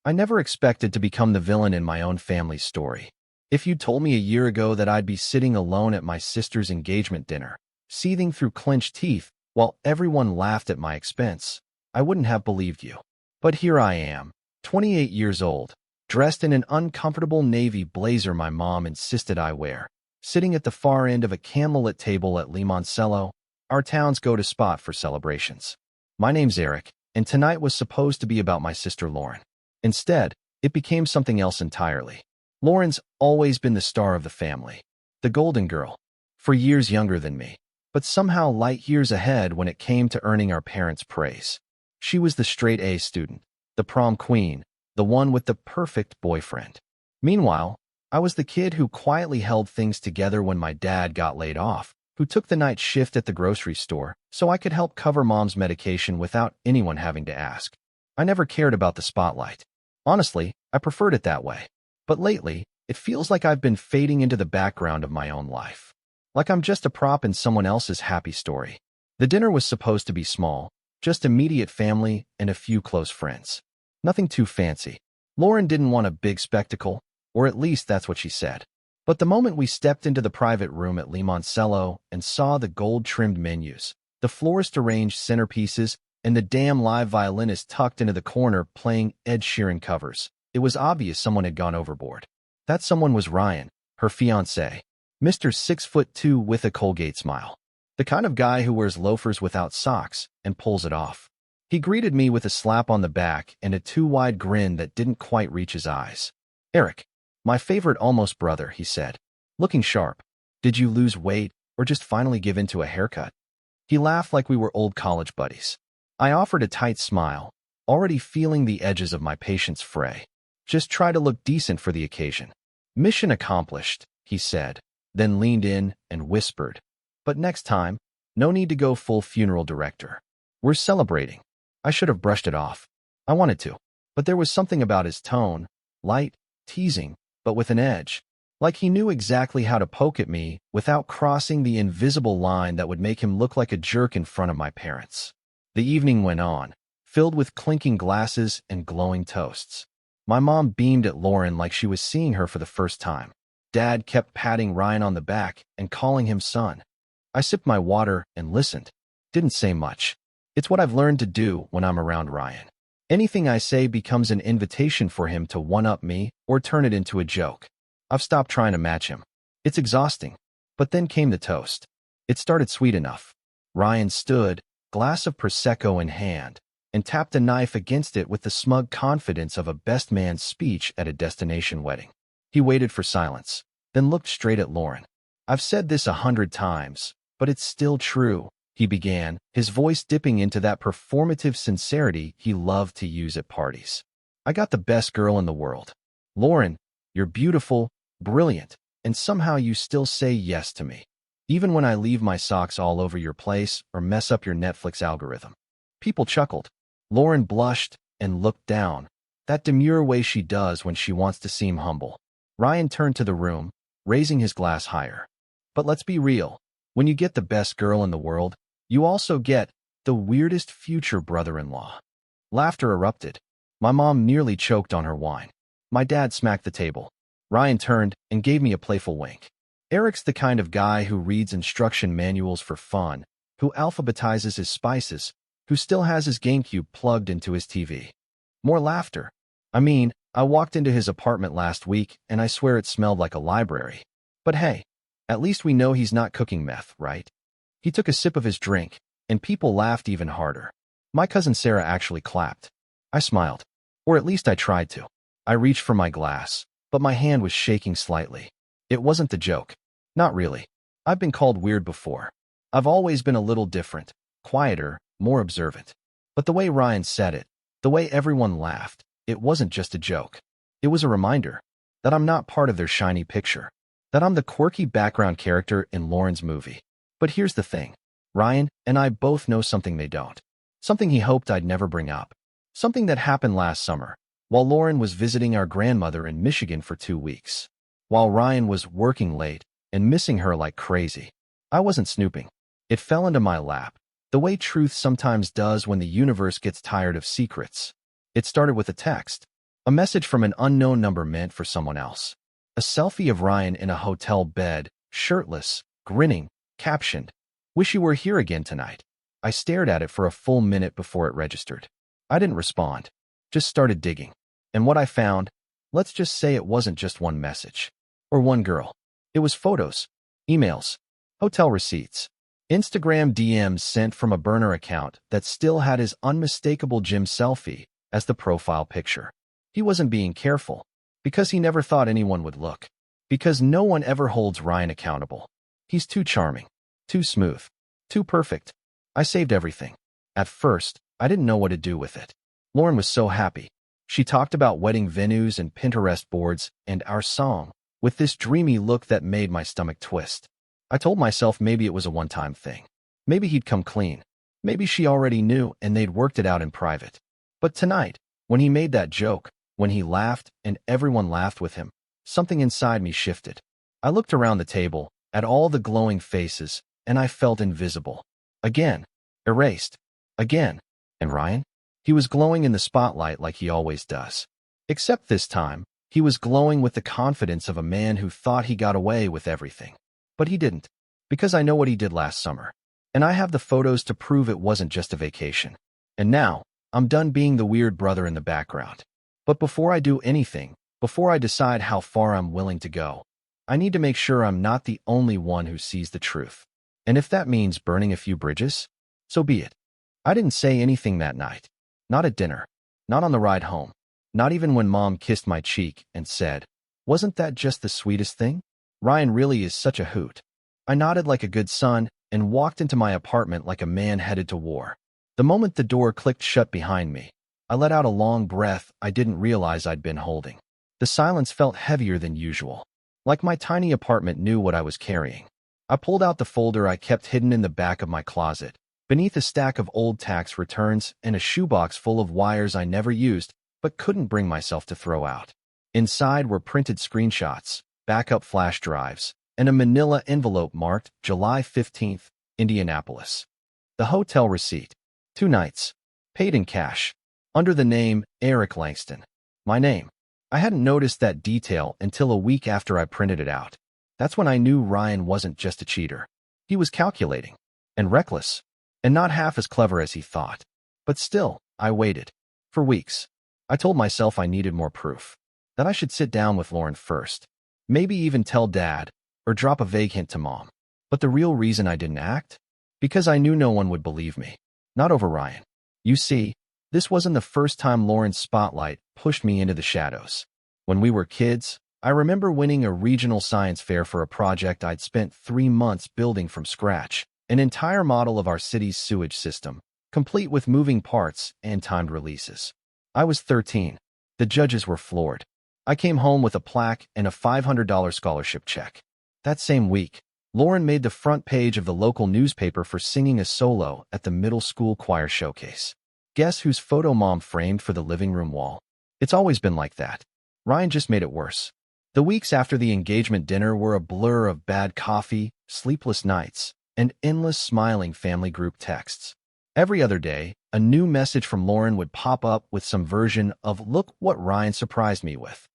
I never expected to become the villain in my own family's story. If you'd told me a year ago that I'd be sitting alone at my sister's engagement dinner, seething through clenched teeth while everyone laughed at my expense, I wouldn't have believed you. But here I am, 28 years old, dressed in an uncomfortable navy blazer my mom insisted I wear, sitting at the far end of a candlelit table at Limoncello, our town's go-to spot for celebrations. My name's Eric, and tonight was supposed to be about my sister Lauren. Instead, it became something else entirely. Lauren's always been the star of the family, the golden girl, for years younger than me, but somehow light years ahead when it came to earning our parents' praise. She was the straight-A student, the prom queen, the one with the perfect boyfriend. Meanwhile, I was the kid who quietly held things together when my dad got laid off, who took the night shift at the grocery store so I could help cover mom's medication without anyone having to ask. I never cared about the spotlight. Honestly, I preferred it that way. But lately, it feels like I've been fading into the background of my own life. Like I'm just a prop in someone else's happy story. The dinner was supposed to be small, just immediate family and a few close friends. Nothing too fancy. Lauren didn't want a big spectacle, or at least that's what she said. But the moment we stepped into the private room at Limoncello and saw the gold-trimmed menus, the florist-arranged centerpieces, and the damn live violinist tucked into the corner playing Ed Sheeran covers, it was obvious someone had gone overboard. That someone was Ryan, her fiancé, Mr. 6'2" with a Colgate smile. The kind of guy who wears loafers without socks and pulls it off. He greeted me with a slap on the back and a too-wide grin that didn't quite reach his eyes. "Eric, my favorite almost brother," he said, looking sharp. "Did you lose weight or just finally give in to a haircut?" He laughed like we were old college buddies. I offered a tight smile, already feeling the edges of my patience fray. "Just try to look decent for the occasion." "Mission accomplished," he said, then leaned in and whispered, "But next time, no need to go full funeral director. We're celebrating." I should have brushed it off. I wanted to. But there was something about his tone, light, teasing, but with an edge. Like he knew exactly how to poke at me without crossing the invisible line that would make him look like a jerk in front of my parents. The evening went on, filled with clinking glasses and glowing toasts. My mom beamed at Lauren like she was seeing her for the first time. Dad kept patting Ryan on the back and calling him son. I sipped my water and listened. Didn't say much. It's what I've learned to do when I'm around Ryan. Anything I say becomes an invitation for him to one-up me or turn it into a joke. I've stopped trying to match him. It's exhausting. But then came the toast. It started sweet enough. Ryan stood, glass of Prosecco in hand, and tapped a knife against it with the smug confidence of a best man's speech at a destination wedding. He waited for silence, then looked straight at Lauren. "I've said this 100 times, but it's still true," he began, his voice dipping into that performative sincerity he loved to use at parties. "I got the best girl in the world. Lauren, you're beautiful, brilliant, and somehow you still say yes to me, even when I leave my socks all over your place or mess up your Netflix algorithm." People chuckled. Lauren blushed and looked down, that demure way she does when she wants to seem humble. Ryan turned to the room, raising his glass higher. "But let's be real. When you get the best girl in the world, you also get the weirdest future brother-in-law." Laughter erupted. My mom nearly choked on her wine. My dad smacked the table. Ryan turned and gave me a playful wink. "Eric's the kind of guy who reads instruction manuals for fun, who alphabetizes his spices, who still has his GameCube plugged into his TV." More laughter. "I mean, I walked into his apartment last week and I swear it smelled like a library. But hey, at least we know he's not cooking meth, right?" He took a sip of his drink, and people laughed even harder. My cousin Sarah actually clapped. I smiled. Or at least I tried to. I reached for my glass, but my hand was shaking slightly. It wasn't the joke. Not really. I've been called weird before. I've always been a little different, quieter, more observant. But the way Ryan said it, the way everyone laughed, it wasn't just a joke. It was a reminder that I'm not part of their shiny picture, that I'm the quirky background character in Lauren's movie. But here's the thing. Ryan and I both know something they don't. Something he hoped I'd never bring up. Something that happened last summer, while Lauren was visiting our grandmother in Michigan for 2 weeks. While Ryan was working late and missing her like crazy. I wasn't snooping. It fell into my lap, the way truth sometimes does when the universe gets tired of secrets. It started with a text. A message from an unknown number meant for someone else. A selfie of Ryan in a hotel bed, shirtless, grinning, captioned, "Wish you were here again tonight." I stared at it for a full minute before it registered. I didn't respond, just started digging. And what I found, let's just say it wasn't just one message. Or one girl. It was photos, emails, hotel receipts, Instagram DMs sent from a burner account that still had his unmistakable gym selfie as the profile picture. He wasn't being careful, because he never thought anyone would look. Because no one ever holds Ryan accountable. He's too charming, too smooth, too perfect. I saved everything. At first, I didn't know what to do with it. Lauren was so happy. She talked about wedding venues and Pinterest boards and our song, with this dreamy look that made my stomach twist. I told myself maybe it was a one-time thing. Maybe he'd come clean. Maybe she already knew and they'd worked it out in private. But tonight, when he made that joke, when he laughed and everyone laughed with him, something inside me shifted. I looked around the table, at all the glowing faces, and I felt invisible. Again. Erased. Again. And Ryan? He was glowing in the spotlight like he always does. Except this time, he was glowing with the confidence of a man who thought he got away with everything. But he didn't. Because I know what he did last summer. And I have the photos to prove it wasn't just a vacation. And now, I'm done being the weird brother in the background. But before I do anything, before I decide how far I'm willing to go, I need to make sure I'm not the only one who sees the truth. And if that means burning a few bridges, so be it. I didn't say anything that night. Not at dinner. Not on the ride home. Not even when Mom kissed my cheek and said, "Wasn't that just the sweetest thing? Ryan really is such a hoot." I nodded like a good son and walked into my apartment like a man headed to war. The moment the door clicked shut behind me, I let out a long breath I didn't realize I'd been holding. The silence felt heavier than usual, like my tiny apartment knew what I was carrying. I pulled out the folder I kept hidden in the back of my closet, beneath a stack of old tax returns and a shoebox full of wires I never used but couldn't bring myself to throw out. Inside were printed screenshots, backup flash drives, and a manila envelope marked July 15th, Indianapolis. The hotel receipt. 2 nights. Paid in cash. Under the name Eric Langston. My name. I hadn't noticed that detail until a week after I printed it out. That's when I knew Ryan wasn't just a cheater. He was calculating. And reckless. And not half as clever as he thought. But still, I waited. For weeks. I told myself I needed more proof. That I should sit down with Lauren first. Maybe even tell Dad, or drop a vague hint to Mom. But the real reason I didn't act? Because I knew no one would believe me. Not over Ryan. You see, this wasn't the first time Lauren's spotlight pushed me into the shadows. When we were kids, I remember winning a regional science fair for a project I'd spent 3 months building from scratch, an entire model of our city's sewage system, complete with moving parts and timed releases. I was 13. The judges were floored. I came home with a plaque and a $500 scholarship check. That same week, Lauren made the front page of the local newspaper for singing a solo at the middle school choir showcase. Guess whose photo Mom framed for the living room wall? It's always been like that. Ryan just made it worse. The weeks after the engagement dinner were a blur of bad coffee, sleepless nights, and endless smiling family group texts. Every other day, a new message from Lauren would pop up with some version of "Look what Ryan surprised me with."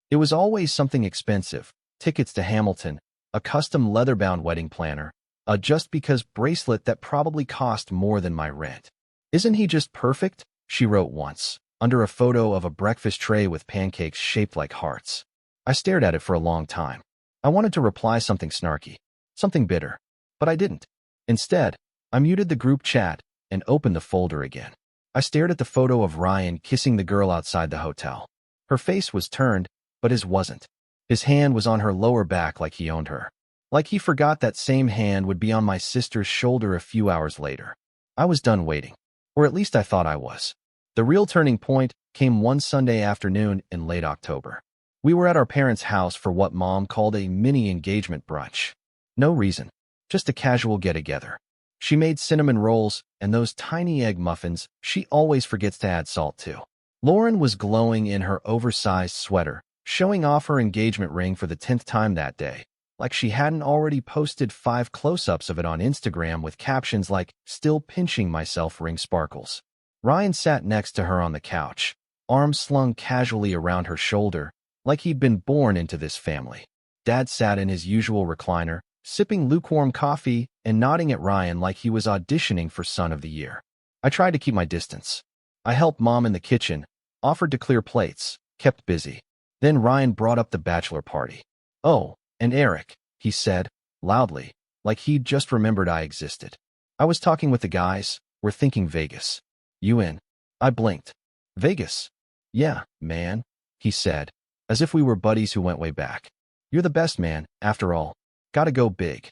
It was always something expensive, tickets to Hamilton, a custom leather-bound wedding planner, a just because bracelet that probably cost more than my rent. "Isn't he just perfect?" she wrote once, under a photo of a breakfast tray with pancakes shaped like hearts. I stared at it for a long time. I wanted to reply something snarky, something bitter, but I didn't. Instead, I muted the group chat and opened the folder again. I stared at the photo of Ryan kissing the girl outside the hotel. Her face was turned, but his wasn't. His hand was on her lower back like he owned her. Like he forgot that same hand would be on my sister's shoulder a few hours later. I was done waiting. Or at least I thought I was. The real turning point came one Sunday afternoon in late October. We were at our parents' house for what Mom called a mini engagement brunch. No reason. Just a casual get-together. She made cinnamon rolls and those tiny egg muffins she always forgets to add salt to. Lauren was glowing in her oversized sweater, showing off her engagement ring for the 10th time that day, like she hadn't already posted 5 close-ups of it on Instagram with captions like, "Still pinching myself, ring sparkles." Ryan sat next to her on the couch, arm slung casually around her shoulder, like he'd been born into this family. Dad sat in his usual recliner, sipping lukewarm coffee and nodding at Ryan like he was auditioning for Son of the Year. I tried to keep my distance. I helped Mom in the kitchen, offered to clear plates, kept busy. Then Ryan brought up the bachelor party. "Oh, and Eric," he said, loudly, like he'd just remembered I existed. "I was talking with the guys, we're thinking Vegas. You in?" I blinked. "Vegas? Yeah, man," he said, as if we were buddies who went way back. "You're the best, man, after all. Gotta go big."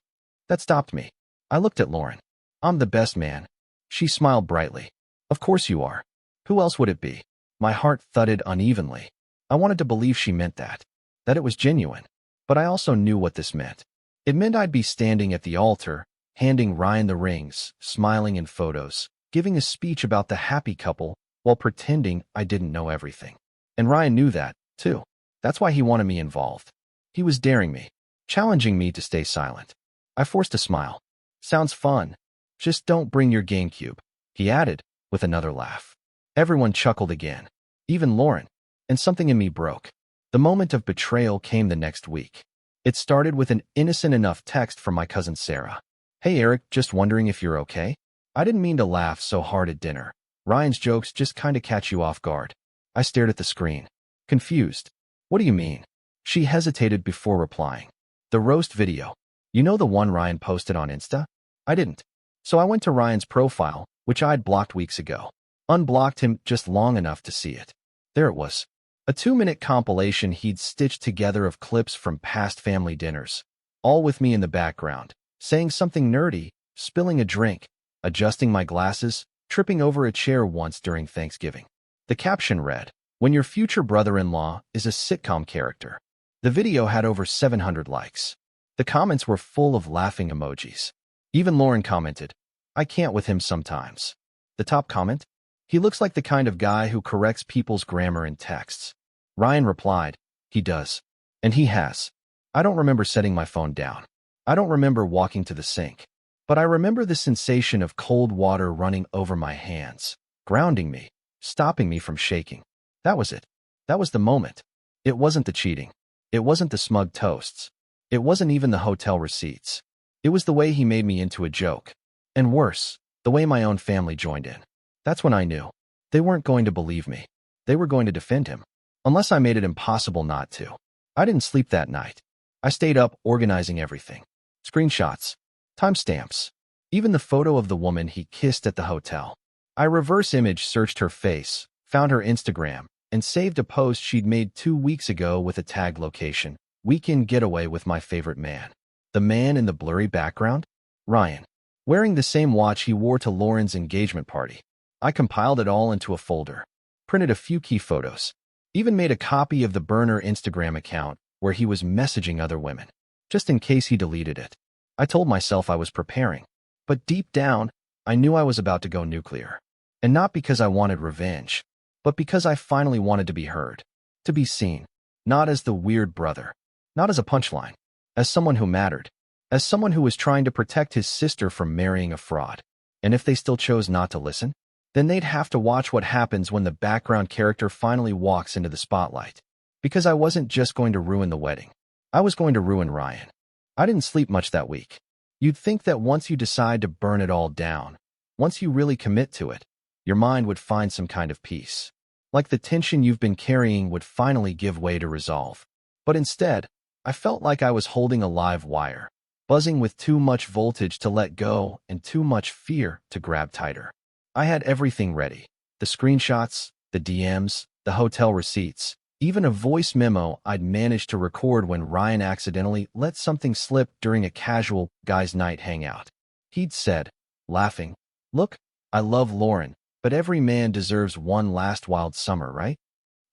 That stopped me. I looked at Lauren. "I'm the best, man." She smiled brightly. "Of course you are. Who else would it be?" My heart thudded unevenly. I wanted to believe she meant that it was genuine. But I also knew what this meant. It meant I'd be standing at the altar, handing Ryan the rings, smiling in photos, giving a speech about the happy couple while pretending I didn't know everything. And Ryan knew that, too. That's why he wanted me involved. He was daring me, challenging me to stay silent. I forced a smile. "Sounds fun. Just don't bring your GameCube," he added, with another laugh. Everyone chuckled again, even Lauren, and something in me broke. The moment of betrayal came the next week. It started with an innocent enough text from my cousin Sarah. "Hey Eric, just wondering if you're okay?" I didn't mean to laugh so hard at dinner. Ryan's jokes just kinda catch you off guard. I stared at the screen, confused. "What do you mean?" She hesitated before replying. "The roast video. You know, the one Ryan posted on Insta?" I didn't. So I went to Ryan's profile, which I'd blocked weeks ago. Unblocked him just long enough to see it. There it was. A 2-minute compilation he'd stitched together of clips from past family dinners, all with me in the background, saying something nerdy, spilling a drink, adjusting my glasses, tripping over a chair once during Thanksgiving. The caption read, "When your future brother-in-law is a sitcom character." The video had over 700 likes. The comments were full of laughing emojis. Even Lauren commented, "I can't with him sometimes." The top comment? "He looks like the kind of guy who corrects people's grammar in texts." Ryan replied, "He does. And he has." I don't remember setting my phone down. I don't remember walking to the sink. But I remember the sensation of cold water running over my hands, grounding me, stopping me from shaking. That was it. That was the moment. It wasn't the cheating. It wasn't the smug toasts. It wasn't even the hotel receipts. It was the way he made me into a joke. And worse, the way my own family joined in. That's when I knew. They weren't going to believe me. They were going to defend him. Unless I made it impossible not to. I didn't sleep that night. I stayed up organizing everything. Screenshots. Timestamps. Even the photo of the woman he kissed at the hotel. I reverse image searched her face, found her Instagram, and saved a post she'd made 2 weeks ago with a tag location. "Weekend getaway with my favorite man." The man in the blurry background? Ryan. Wearing the same watch he wore to Lauren's engagement party. I compiled it all into a folder. Printed a few key photos. Even made a copy of the burner Instagram account where he was messaging other women, just in case he deleted it. I told myself I was preparing. But deep down, I knew I was about to go nuclear. And not because I wanted revenge, but because I finally wanted to be heard. To be seen. Not as the weird brother. Not as a punchline. As someone who mattered. As someone who was trying to protect his sister from marrying a fraud. And if they still chose not to listen, then they'd have to watch what happens when the background character finally walks into the spotlight. Because I wasn't just going to ruin the wedding. I was going to ruin Ryan. I didn't sleep much that week. You'd think that once you decide to burn it all down, once you really commit to it, your mind would find some kind of peace. Like the tension you've been carrying would finally give way to resolve. But instead, I felt like I was holding a live wire, buzzing with too much voltage to let go and too much fear to grab tighter. I had everything ready. The screenshots, the DMs, the hotel receipts, even a voice memo I'd managed to record when Ryan accidentally let something slip during a casual guys' night hangout. He'd said, laughing, "Look, I love Lauren, but every man deserves one last wild summer, right?"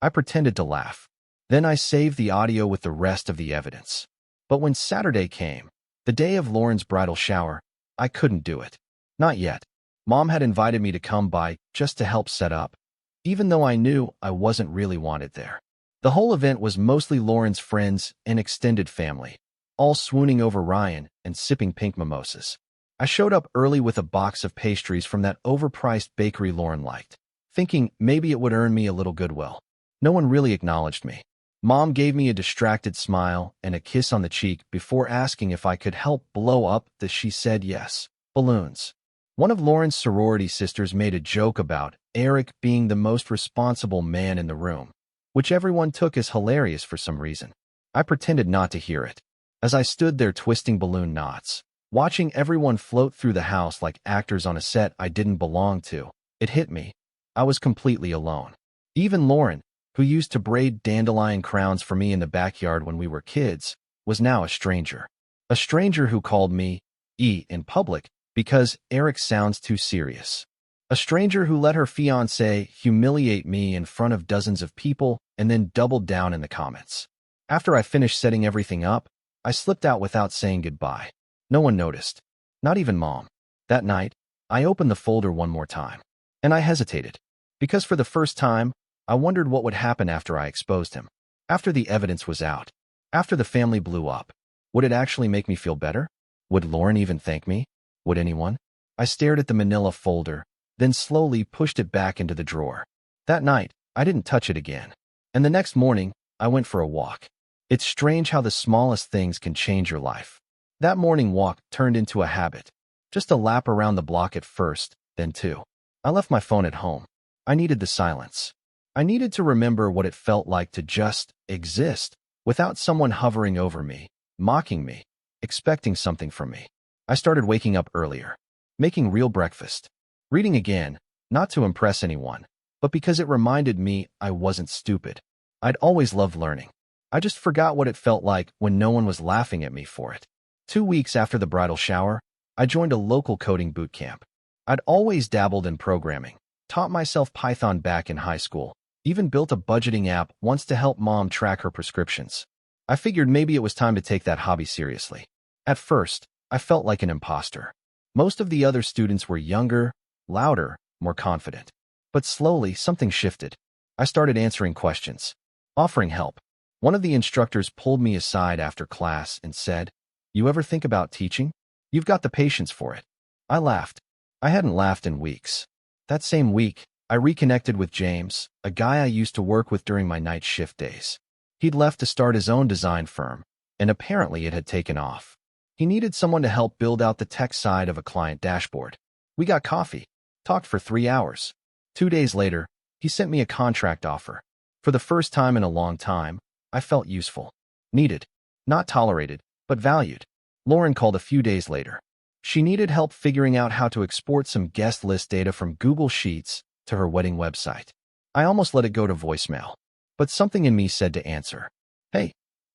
I pretended to laugh. Then I saved the audio with the rest of the evidence. But when Saturday came, the day of Lauren's bridal shower, I couldn't do it. Not yet. Mom had invited me to come by just to help set up, even though I knew I wasn't really wanted there. The whole event was mostly Lauren's friends and extended family, all swooning over Ryan and sipping pink mimosas. I showed up early with a box of pastries from that overpriced bakery Lauren liked. thinking maybe it would earn me a little goodwill. No one really acknowledged me. Mom gave me a distracted smile and a kiss on the cheek before asking if I could help blow up she said yes. Balloons. One of Lauren's sorority sisters made a joke about Eric being the most responsible man in the room, which everyone took as hilarious for some reason. I pretended not to hear it. As I stood there twisting balloon knots, watching everyone float through the house like actors on a set I didn't belong to, it hit me. I was completely alone. Even Lauren, who used to braid dandelion crowns for me in the backyard when we were kids, was now a stranger. A stranger who called me E in public because Eric sounds too serious. A stranger who let her fiancé humiliate me in front of dozens of people and then doubled down in the comments. After I finished setting everything up, I slipped out without saying goodbye. No one noticed. Not even Mom. That night, I opened the folder one more time. And I hesitated. Because for the first time, I wondered what would happen after I exposed him. After the evidence was out. After the family blew up. Would it actually make me feel better? Would Lauren even thank me? Would anyone? I stared at the manila folder, then slowly pushed it back into the drawer. That night, I didn't touch it again. And the next morning, I went for a walk. It's strange how the smallest things can change your life. That morning walk turned into a habit. Just a lap around the block at first, then two. I left my phone at home. I needed the silence. I needed to remember what it felt like to just exist without someone hovering over me, mocking me, expecting something from me. I started waking up earlier, making real breakfast, reading again, not to impress anyone, but because it reminded me I wasn't stupid. I'd always loved learning. I just forgot what it felt like when no one was laughing at me for it. 2 weeks after the bridal shower, I joined a local coding boot camp. I'd always dabbled in programming, taught myself Python back in high school, even built a budgeting app once to help Mom track her prescriptions. I figured maybe it was time to take that hobby seriously. At first, I felt like an imposter. Most of the other students were younger, louder, more confident. But slowly, something shifted. I started answering questions, offering help. One of the instructors pulled me aside after class and said, "You ever think about teaching? You've got the patience for it." I laughed. I hadn't laughed in weeks. That same week, I reconnected with James, a guy I used to work with during my night shift days. He'd left to start his own design firm, and apparently it had taken off. He needed someone to help build out the tech side of a client dashboard. We got coffee, talked for 3 hours. 2 days later, he sent me a contract offer. For the first time in a long time, I felt useful. Needed. Not tolerated, but valued. Lauren called a few days later. She needed help figuring out how to export some guest list data from Google Sheets to her wedding website. I almost let it go to voicemail, but something in me said to answer. "Hey,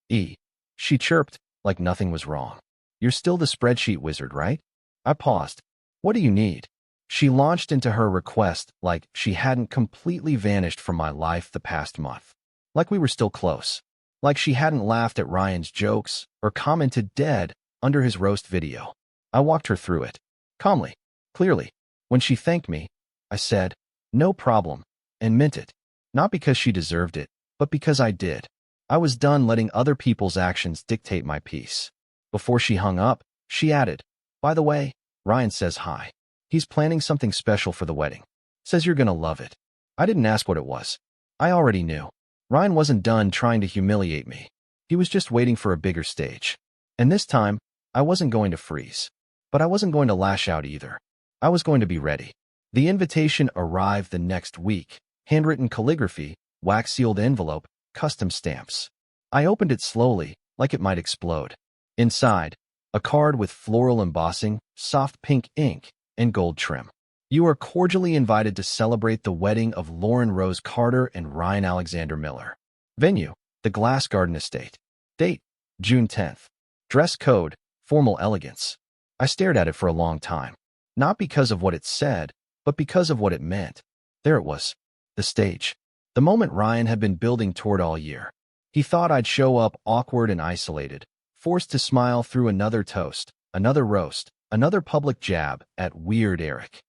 E." She chirped, like nothing was wrong. "You're still the spreadsheet wizard, right?" I paused. "What do you need?" She launched into her request like she hadn't completely vanished from my life the past month. Like we were still close. Like she hadn't laughed at Ryan's jokes or commented dead under his roast video. I walked her through it. Calmly. Clearly. When she thanked me, I said, "No problem," and meant it. Not because she deserved it, but because I did. I was done letting other people's actions dictate my peace. Before she hung up, she added, "By the way, Ryan says hi. He's planning something special for the wedding. Says you're gonna love it." I didn't ask what it was. I already knew. Ryan wasn't done trying to humiliate me. He was just waiting for a bigger stage. And this time, I wasn't going to freeze. But I wasn't going to lash out either. I was going to be ready. The invitation arrived the next week. Handwritten calligraphy, wax-sealed envelope, custom stamps. I opened it slowly, like it might explode. Inside, a card with floral embossing, soft pink ink, and gold trim. "You are cordially invited to celebrate the wedding of Lauren Rose Carter and Ryan Alexander Miller. Venue, the Glass Garden Estate. Date, June 10th. Dress code, formal elegance." I stared at it for a long time. Not because of what it said, but because of what it meant. There it was. The stage. The moment Ryan had been building toward all year. He thought I'd show up awkward and isolated, forced to smile through another toast, another roast, another public jab at Weird Eric.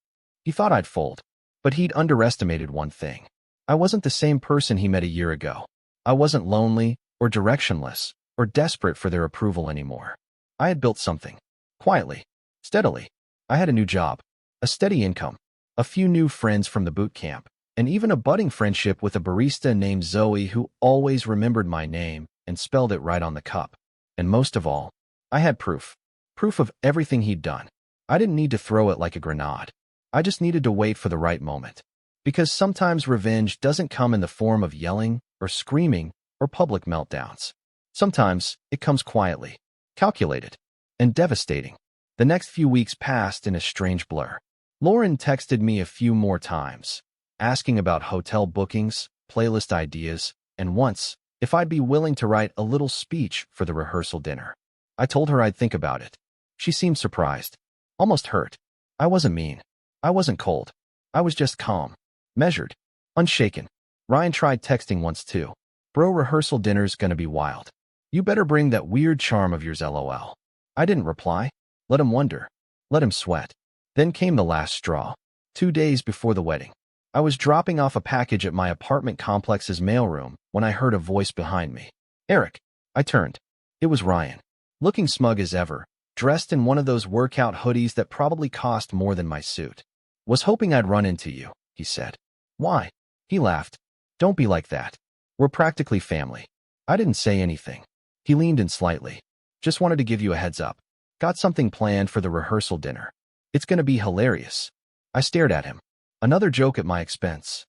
He thought I'd fold. But he'd underestimated one thing. I wasn't the same person he met a year ago. I wasn't lonely, or directionless, or desperate for their approval anymore. I had built something. Quietly. Steadily. I had a new job. A steady income. A few new friends from the boot camp. and even a budding friendship with a barista named Zoe who always remembered my name and spelled it right on the cup. And most of all, I had proof. Proof of everything he'd done. I didn't need to throw it like a grenade. I just needed to wait for the right moment. Because sometimes revenge doesn't come in the form of yelling or screaming or public meltdowns. Sometimes it comes quietly, calculated, and devastating. The next few weeks passed in a strange blur. Lauren texted me a few more times, asking about hotel bookings, playlist ideas, and once, if I'd be willing to write a little speech for the rehearsal dinner. I told her I'd think about it. She seemed surprised, almost hurt. I wasn't mean. I wasn't cold. I was just calm, measured, unshaken. Ryan tried texting once too. Bro, rehearsal dinner's gonna be wild. You better bring that weird charm of yours, lol. I didn't reply. Let him wonder. Let him sweat. Then came the last straw. 2 days before the wedding. I was dropping off a package at my apartment complex's mailroom when I heard a voice behind me. Eric. I turned. It was Ryan. Looking smug as ever, dressed in one of those workout hoodies that probably cost more than my suit. Was hoping I'd run into you, he said. Why? He laughed. Don't be like that. We're practically family. I didn't say anything. He leaned in slightly. Just wanted to give you a heads up. Got something planned for the rehearsal dinner. It's gonna be hilarious. I stared at him. Another joke at my expense.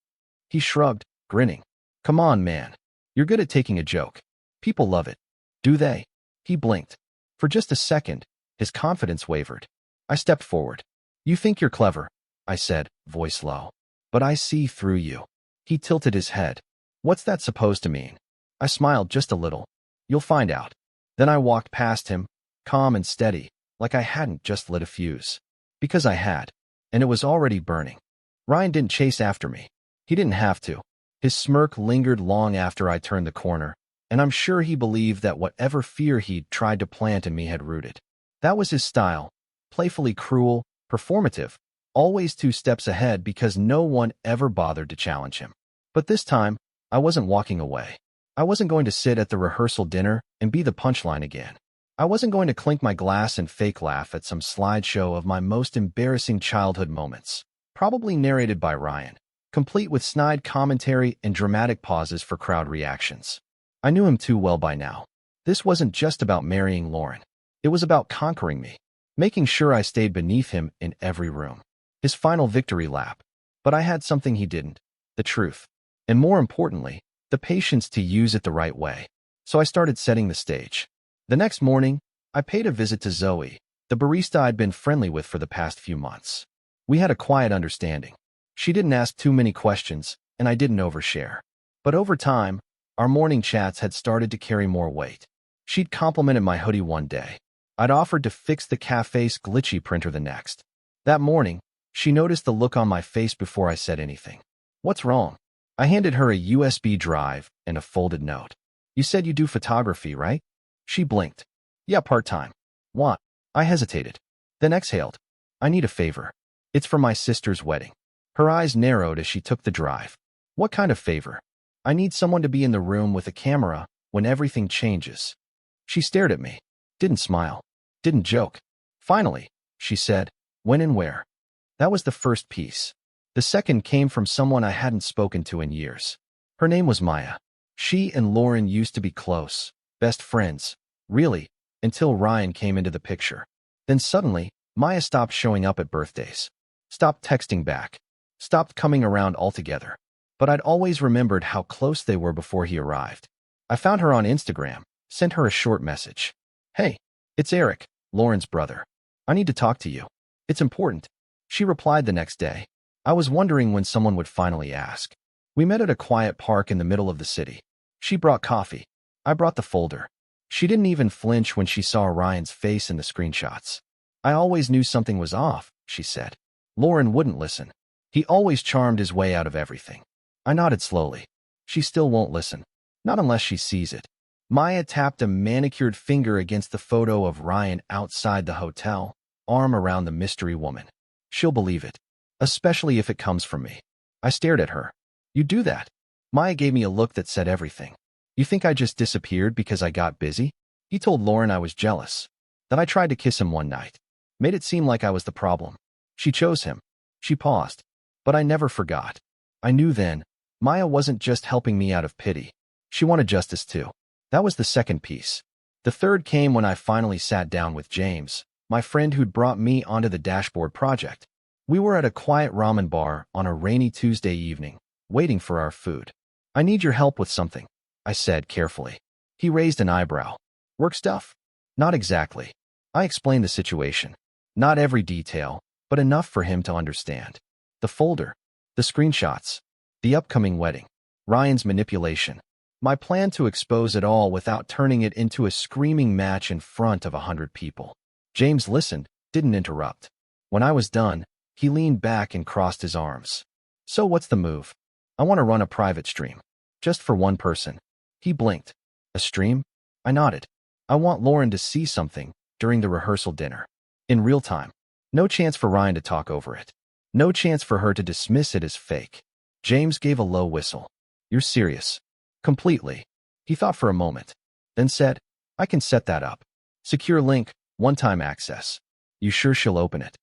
He shrugged, grinning. Come on, man. You're good at taking a joke. People love it. Do they? He blinked. For just a second, his confidence wavered. I stepped forward. You think you're clever, I said, voice low. But I see through you. He tilted his head. What's that supposed to mean? I smiled just a little. You'll find out. Then I walked past him, calm and steady, like I hadn't just lit a fuse. Because I had. And it was already burning. Ryan didn't chase after me. He didn't have to. His smirk lingered long after I turned the corner, and I'm sure he believed that whatever fear he'd tried to plant in me had rooted. That was his style. Playfully cruel, performative, always 2 steps ahead because no one ever bothered to challenge him. But this time, I wasn't walking away. I wasn't going to sit at the rehearsal dinner and be the punchline again. I wasn't going to clink my glass and fake laugh at some slideshow of my most embarrassing childhood moments, probably narrated by Ryan, complete with snide commentary and dramatic pauses for crowd reactions. I knew him too well by now. This wasn't just about marrying Lauren. It was about conquering me, making sure I stayed beneath him in every room. His final victory lap. But I had something he didn't. The truth. And more importantly, the patience to use it the right way. So I started setting the stage. The next morning, I paid a visit to Zoe, the barista I'd been friendly with for the past few months. We had a quiet understanding. She didn't ask too many questions, and I didn't overshare. But over time, our morning chats had started to carry more weight. She'd complimented my hoodie one day. I'd offered to fix the cafe's glitchy printer the next. That morning, she noticed the look on my face before I said anything. What's wrong? I handed her a USB drive and a folded note. You said you do photography, right? She blinked. Yeah, part-time. What? I hesitated. Then exhaled. I need a favor. It's for my sister's wedding. Her eyes narrowed as she took the drive. What kind of favor? I need someone to be in the room with a camera when everything changes. She stared at me. Didn't smile. Didn't joke. Finally, she said, when and where? That was the first piece. The second came from someone I hadn't spoken to in years. Her name was Maya. She and Lauren used to be close, best friends, really, until Ryan came into the picture. Then suddenly, Maya stopped showing up at birthdays. Stopped texting back. Stopped coming around altogether. But I'd always remembered how close they were before he arrived. I found her on Instagram, sent her a short message. Hey, it's Eric, Lauren's brother. I need to talk to you. It's important. She replied the next day. I was wondering when someone would finally ask. We met at a quiet park in the middle of the city. She brought coffee. I brought the folder. She didn't even flinch when she saw Ryan's face in the screenshots. I always knew something was off, she said. Lauren wouldn't listen. He always charmed his way out of everything. I nodded slowly. She still won't listen. Not unless she sees it. Maya tapped a manicured finger against the photo of Ryan outside the hotel, arm around the mystery woman. She'll believe it. Especially if it comes from me. I stared at her. You do that? Maya gave me a look that said everything. You think I just disappeared because I got busy? He told Lauren I was jealous. That I tried to kiss him one night. Made it seem like I was the problem. She chose him. She paused. But I never forgot. I knew then, Maya wasn't just helping me out of pity. She wanted justice too. That was the second piece. The third came when I finally sat down with James, my friend who'd brought me onto the dashboard project. We were at a quiet ramen bar on a rainy Tuesday evening, waiting for our food. I need your help with something, I said carefully. He raised an eyebrow. Work stuff? Not exactly. I explained the situation. Not every detail, but enough for him to understand. The folder, the screenshots, the upcoming wedding, Ryan's manipulation. My plan to expose it all without turning it into a screaming match in front of 100 people. James listened, didn't interrupt. When I was done, he leaned back and crossed his arms. So what's the move? I want to run a private stream. Just for one person. He blinked. A stream? I nodded. I want Lauren to see something during the rehearsal dinner. In real time. No chance for Ryan to talk over it. No chance for her to dismiss it as fake. James gave a low whistle. You're serious? Completely. He thought for a moment, then said, I can set that up. Secure link, one-time access. You sure she'll open it?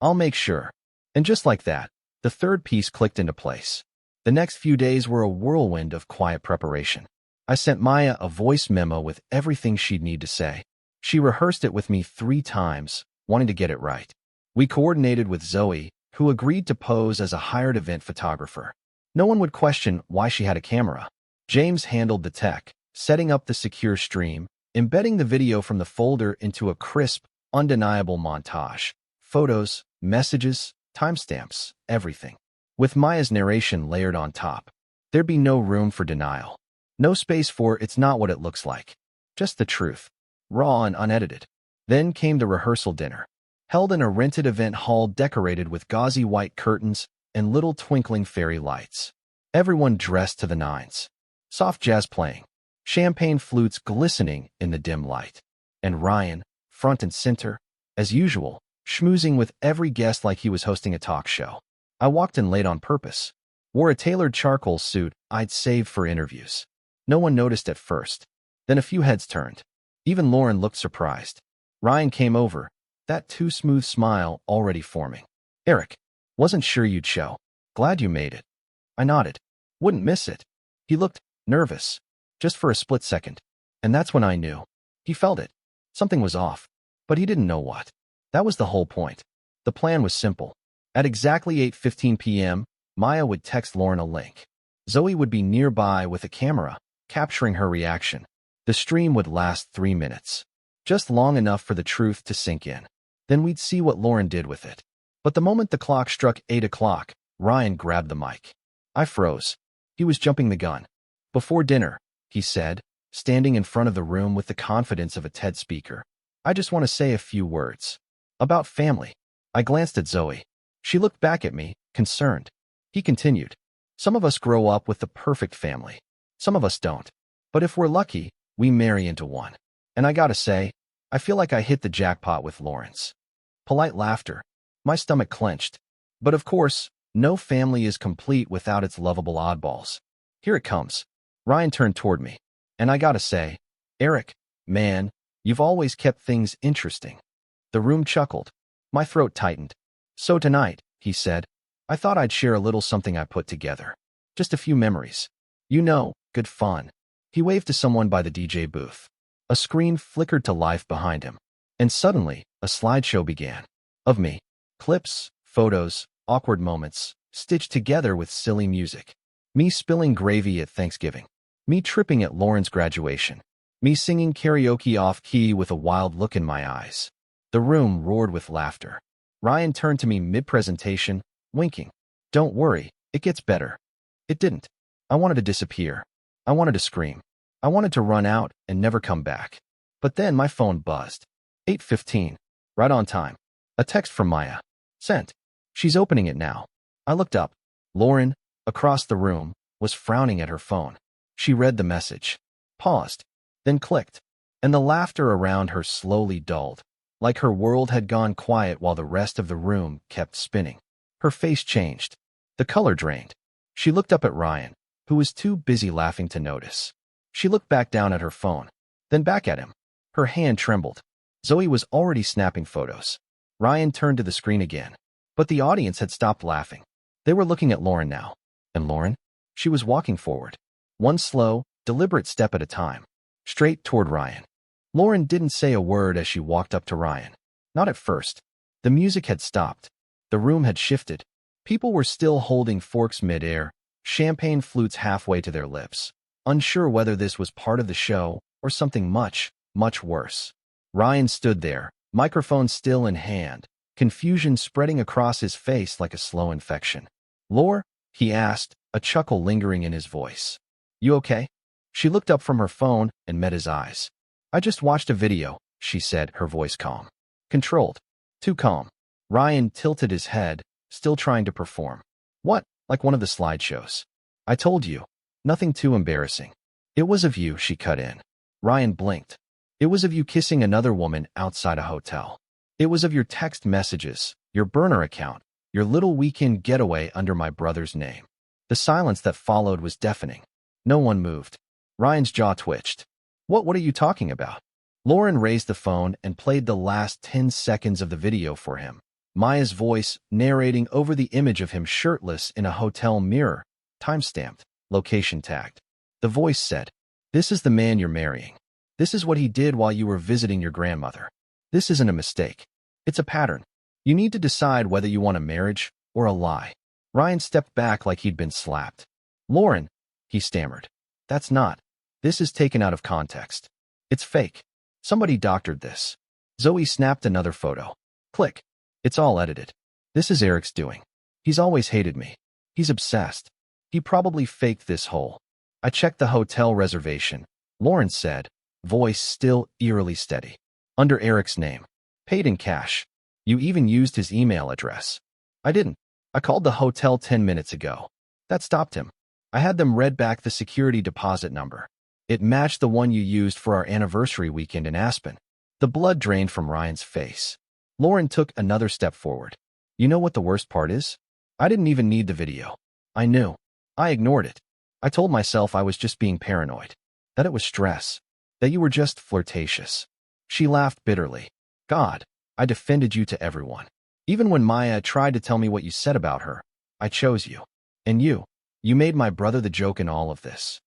I'll make sure. And just like that, the third piece clicked into place. The next few days were a whirlwind of quiet preparation. I sent Maya a voice memo with everything she'd need to say. She rehearsed it with me 3 times, wanting to get it right. We coordinated with Zoe, who agreed to pose as a hired event photographer. No one would question why she had a camera. James handled the tech, setting up the secure stream, embedding the video from the folder into a crisp, undeniable montage. Photos, messages, timestamps, everything. With Maya's narration layered on top, there'd be no room for denial. No space for it's not what it looks like. Just the truth, raw and unedited. Then came the rehearsal dinner, held in a rented event hall decorated with gauzy white curtains and little twinkling fairy lights. Everyone dressed to the nines. Soft jazz playing, champagne flutes glistening in the dim light. And Ryan, front and center, as usual, schmoozing with every guest like he was hosting a talk show. I walked in late on purpose. Wore a tailored charcoal suit I'd saved for interviews. No one noticed at first. Then a few heads turned. Even Lauren looked surprised. Ryan came over, that too smooth smile already forming. Eric, wasn't sure you'd show. Glad you made it. I nodded. Wouldn't miss it. He looked nervous, just for a split second. And that's when I knew. He felt it. Something was off. But he didn't know what. That was the whole point. The plan was simple. At exactly 8:15 p.m., Maya would text Lauren a link. Zoe would be nearby with a camera, capturing her reaction. The stream would last 3 minutes. Just long enough for the truth to sink in. Then we'd see what Lauren did with it. But the moment the clock struck 8 o'clock, Ryan grabbed the mic. I froze. He was jumping the gun. Before dinner, he said, standing in front of the room with the confidence of a TED speaker. I just want to say a few words. About family. I glanced at Zoe. She looked back at me, concerned. He continued. Some of us grow up with the perfect family. Some of us don't. But if we're lucky, we marry into one. And I gotta say, I feel like I hit the jackpot with Lawrence. Polite laughter. My stomach clenched. But of course, no family is complete without its lovable oddballs. Here it comes. Ryan turned toward me. And I gotta say, Eric, man, you've always kept things interesting. The room chuckled. My throat tightened. So tonight, he said, I thought I'd share a little something I put together. Just a few memories. You know, good fun. He waved to someone by the DJ booth. A screen flickered to life behind him. And suddenly, a slideshow began. Of me. Clips, photos, awkward moments, stitched together with silly music. Me spilling gravy at Thanksgiving. Me tripping at Lauren's graduation. Me singing karaoke off-key with a wild look in my eyes. The room roared with laughter. Ryan turned to me mid-presentation, winking. Don't worry, it gets better. It didn't. I wanted to disappear. I wanted to scream. I wanted to run out and never come back. But then my phone buzzed. 8:15. Right on time. A text from Maya. Sent. She's opening it now. I looked up. Lauren, across the room, was frowning at her phone. She read the message. Paused. Then clicked. And the laughter around her slowly dulled. Like her world had gone quiet while the rest of the room kept spinning. Her face changed. The color drained. She looked up at Ryan, who was too busy laughing to notice. She looked back down at her phone, then back at him. Her hand trembled. Zoe was already snapping photos. Ryan turned to the screen again, but the audience had stopped laughing. They were looking at Lauren now. And Lauren? She was walking forward. One slow, deliberate step at a time. Straight toward Ryan. Lauren didn't say a word as she walked up to Ryan. Not at first. The music had stopped. The room had shifted. People were still holding forks mid-air, champagne flutes halfway to their lips, unsure whether this was part of the show or something much, much worse. Ryan stood there, microphone still in hand, confusion spreading across his face like a slow infection. "Lore?" he asked, a chuckle lingering in his voice. "You okay?" She looked up from her phone and met his eyes. "I just watched a video," she said, her voice calm. Controlled. Too calm. Ryan tilted his head, still trying to perform. "What? Like one of the slideshows?" "I told you. Nothing too embarrassing." "It was of you," she cut in. Ryan blinked. "It was of you kissing another woman outside a hotel. It was of your text messages, your burner account, your little weekend getaway under my brother's name." The silence that followed was deafening. No one moved. Ryan's jaw twitched. What are you talking about?" Lauren raised the phone and played the last 10 seconds of the video for him. Maya's voice narrating over the image of him shirtless in a hotel mirror, time-stamped, location tagged. The voice said, "This is the man you're marrying. This is what he did while you were visiting your grandmother. This isn't a mistake. It's a pattern. You need to decide whether you want a marriage or a lie." Ryan stepped back like he'd been slapped. "Lauren," he stammered. "That's not. This is taken out of context. It's fake. Somebody doctored this." Zoe snapped another photo. Click. "It's all edited. This is Eric's doing. He's always hated me. He's obsessed. He probably faked this whole." "I checked the hotel reservation," Lauren said, voice still eerily steady. "Under Eric's name. Paid in cash. You even used his email address." "I didn't. I called the hotel 10 minutes ago. That stopped him. I had them read back the security deposit number. It matched the one you used for our anniversary weekend in Aspen." The blood drained from Ryan's face. Lauren took another step forward. "You know what the worst part is? I didn't even need the video. I knew. I ignored it. I told myself I was just being paranoid. That it was stress. That you were just flirtatious." She laughed bitterly. "God, I defended you to everyone. Even when Maya tried to tell me what you said about her, I chose you. And you made my brother the joke in all of this."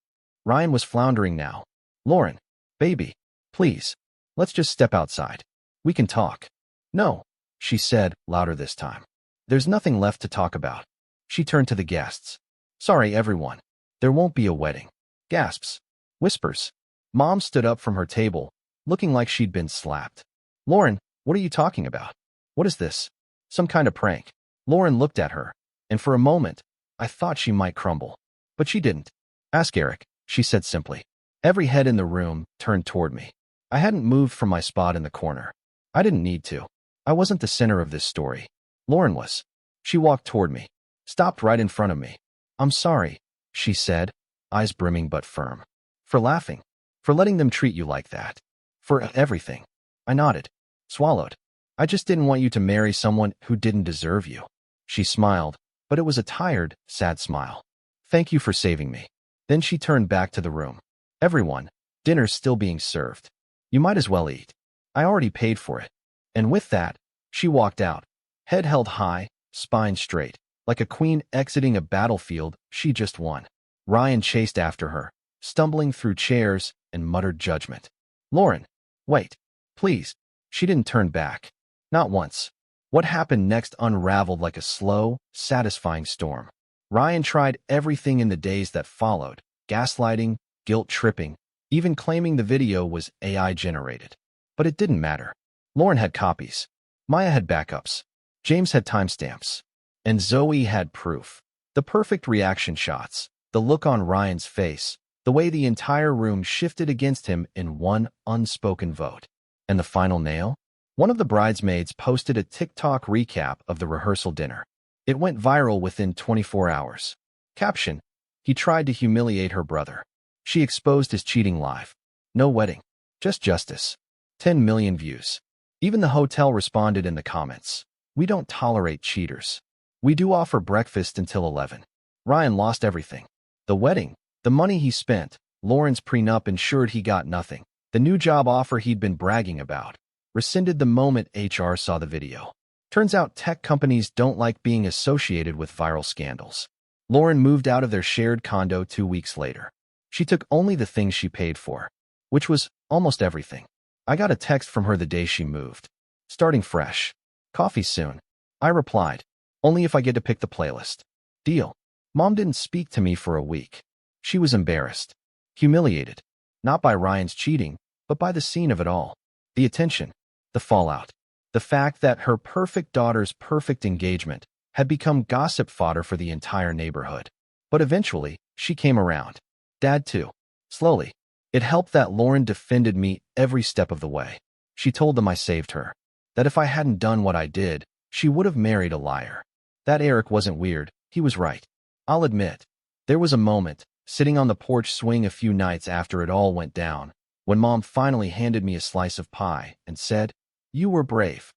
Ryan was floundering now. "Lauren, baby, please, let's just step outside. We can talk." "No," she said, louder this time. "There's nothing left to talk about." She turned to the guests. "Sorry, everyone. There won't be a wedding." Gasps. Whispers. Mom stood up from her table, looking like she'd been slapped. "Lauren, what are you talking about? What is this? Some kind of prank?" Lauren looked at her, and for a moment, I thought she might crumble. But she didn't. "Ask Eric," she said simply. Every head in the room turned toward me. I hadn't moved from my spot in the corner. I didn't need to. I wasn't the center of this story. Lauren was. She walked toward me, stopped right in front of me. "I'm sorry," she said, eyes brimming but firm. "For laughing. For letting them treat you like that. For everything." I nodded. Swallowed. "I just didn't want you to marry someone who didn't deserve you." She smiled, but it was a tired, sad smile. "Thank you for saving me." Then she turned back to the room. "Everyone, dinner's still being served. You might as well eat. I already paid for it." And with that, she walked out, head held high, spine straight, like a queen exiting a battlefield she just won. Ryan chased after her, stumbling through chairs, and muttered judgment. "Lauren, wait, please." She didn't turn back. Not once. What happened next unraveled like a slow, satisfying storm. Ryan tried everything in the days that followed, gaslighting, guilt-tripping, even claiming the video was AI-generated. But it didn't matter. Lauren had copies. Maya had backups. James had timestamps. And Zoe had proof. The perfect reaction shots, the look on Ryan's face, the way the entire room shifted against him in one unspoken vote. And the final nail? One of the bridesmaids posted a TikTok recap of the rehearsal dinner. It went viral within 24 hours. Caption: "He tried to humiliate her brother." She exposed his cheating live. No wedding. Just justice. 10 million views. Even the hotel responded in the comments. "We don't tolerate cheaters. We do offer breakfast until 11. Ryan lost everything. The wedding, the money he spent, Lauren's prenup ensured he got nothing. The new job offer he'd been bragging about. Rescinded the moment HR saw the video. Turns out tech companies don't like being associated with viral scandals. Lauren moved out of their shared condo 2 weeks later. She took only the things she paid for, which was almost everything. I got a text from her the day she moved. Starting fresh. Coffee soon. I replied, only if I get to pick the playlist. Deal. Mom didn't speak to me for a week. She was embarrassed. Humiliated. Not by Ryan's cheating, but by the scene of it all. The attention. The fallout. The fact that her perfect daughter's perfect engagement had become gossip fodder for the entire neighborhood. But eventually, she came around. Dad too. Slowly. It helped that Lauren defended me every step of the way. She told them I saved her. That if I hadn't done what I did, she would have married a liar. That Eric wasn't weird, he was right. I'll admit, there was a moment, sitting on the porch swing a few nights after it all went down, when Mom finally handed me a slice of pie and said, "You were brave."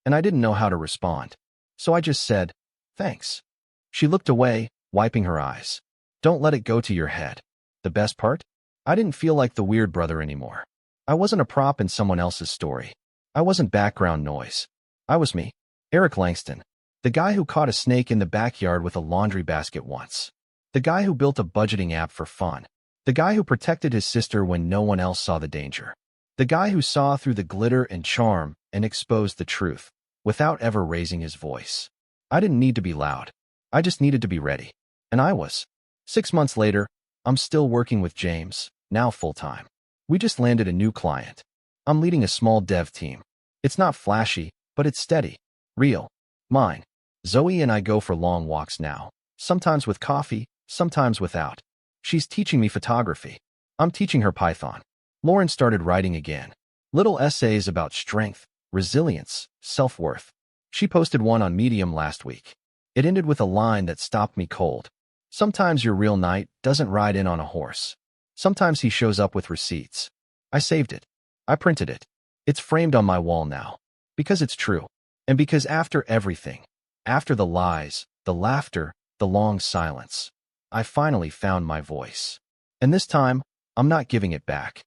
And I didn't know how to respond. So I just said, "Thanks." She looked away, wiping her eyes. Don't let it go to your head. The best part? I didn't feel like the weird brother anymore. I wasn't a prop in someone else's story. I wasn't background noise. I was me. Eric Langston. The guy who caught a snake in the backyard with a laundry basket once. The guy who built a budgeting app for fun. The guy who protected his sister when no one else saw the danger. The guy who saw through the glitter and charm and exposed the truth, without ever raising his voice. I didn't need to be loud. I just needed to be ready. And I was. 6 months later, I'm still working with James, now full-time. We just landed a new client. I'm leading a small dev team. It's not flashy, but it's steady. Real. Mine. Zoe and I go for long walks now, sometimes with coffee, sometimes without. She's teaching me photography. I'm teaching her Python. Lauren started writing again. Little essays about strength, resilience, self-worth. She posted one on Medium last week. It ended with a line that stopped me cold. Sometimes your real knight doesn't ride in on a horse. Sometimes he shows up with receipts. I saved it. I printed it. It's framed on my wall now. Because it's true. And because after everything, after the lies, the laughter, the long silence, I finally found my voice. And this time, I'm not giving it back.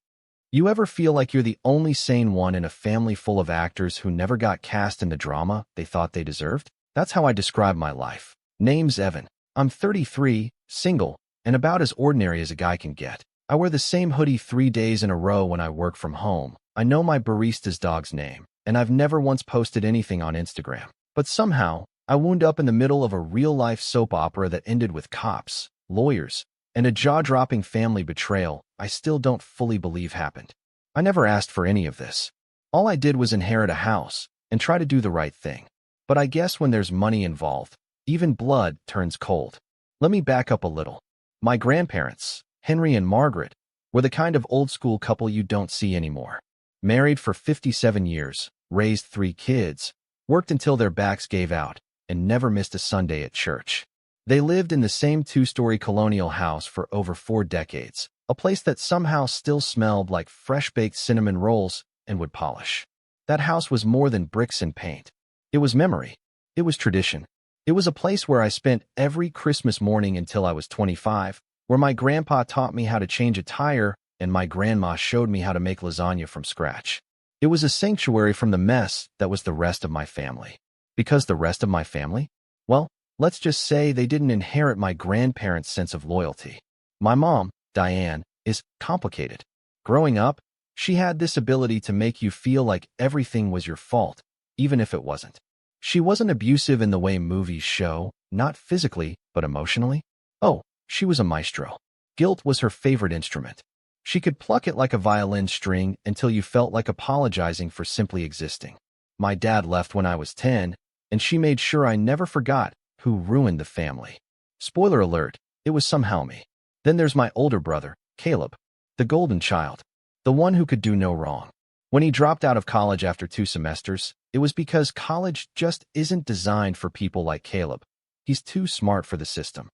You ever feel like you're the only sane one in a family full of actors who never got cast in the drama they thought they deserved? That's how I describe my life. Name's Evan. I'm 33, single, and about as ordinary as a guy can get. I wear the same hoodie 3 days in a row when I work from home. I know my barista's dog's name, and I've never once posted anything on Instagram. But somehow, I wound up in the middle of a real-life soap opera that ended with cops, lawyers, and a jaw-dropping family betrayal I still don't fully believe happened. I never asked for any of this. All I did was inherit a house and try to do the right thing. But I guess when there's money involved, even blood turns cold. Let me back up a little. My grandparents, Henry and Margaret, were the kind of old-school couple you don't see anymore. Married for 57 years, raised 3 kids, worked until their backs gave out, and never missed a Sunday at church. They lived in the same 2-story colonial house for over 4 decades, a place that somehow still smelled like fresh-baked cinnamon rolls and wood polish. That house was more than bricks and paint. It was memory. It was tradition. It was a place where I spent every Christmas morning until I was 25, where my grandpa taught me how to change a tire and my grandma showed me how to make lasagna from scratch. It was a sanctuary from the mess that was the rest of my family. Because the rest of my family? Well, let's just say they didn't inherit my grandparents' sense of loyalty. My mom, Diane, is complicated. Growing up, she had this ability to make you feel like everything was your fault, even if it wasn't. She wasn't abusive in the way movies show, not physically, but emotionally. Oh, she was a maestro. Guilt was her favorite instrument. She could pluck it like a violin string until you felt like apologizing for simply existing. My dad left when I was 10, and she made sure I never forgot who ruined the family. Spoiler alert, it was somehow me. Then there's my older brother, Caleb, the golden child, the one who could do no wrong. When he dropped out of college after 2 semesters, it was because college just isn't designed for people like Caleb. He's too smart for the system.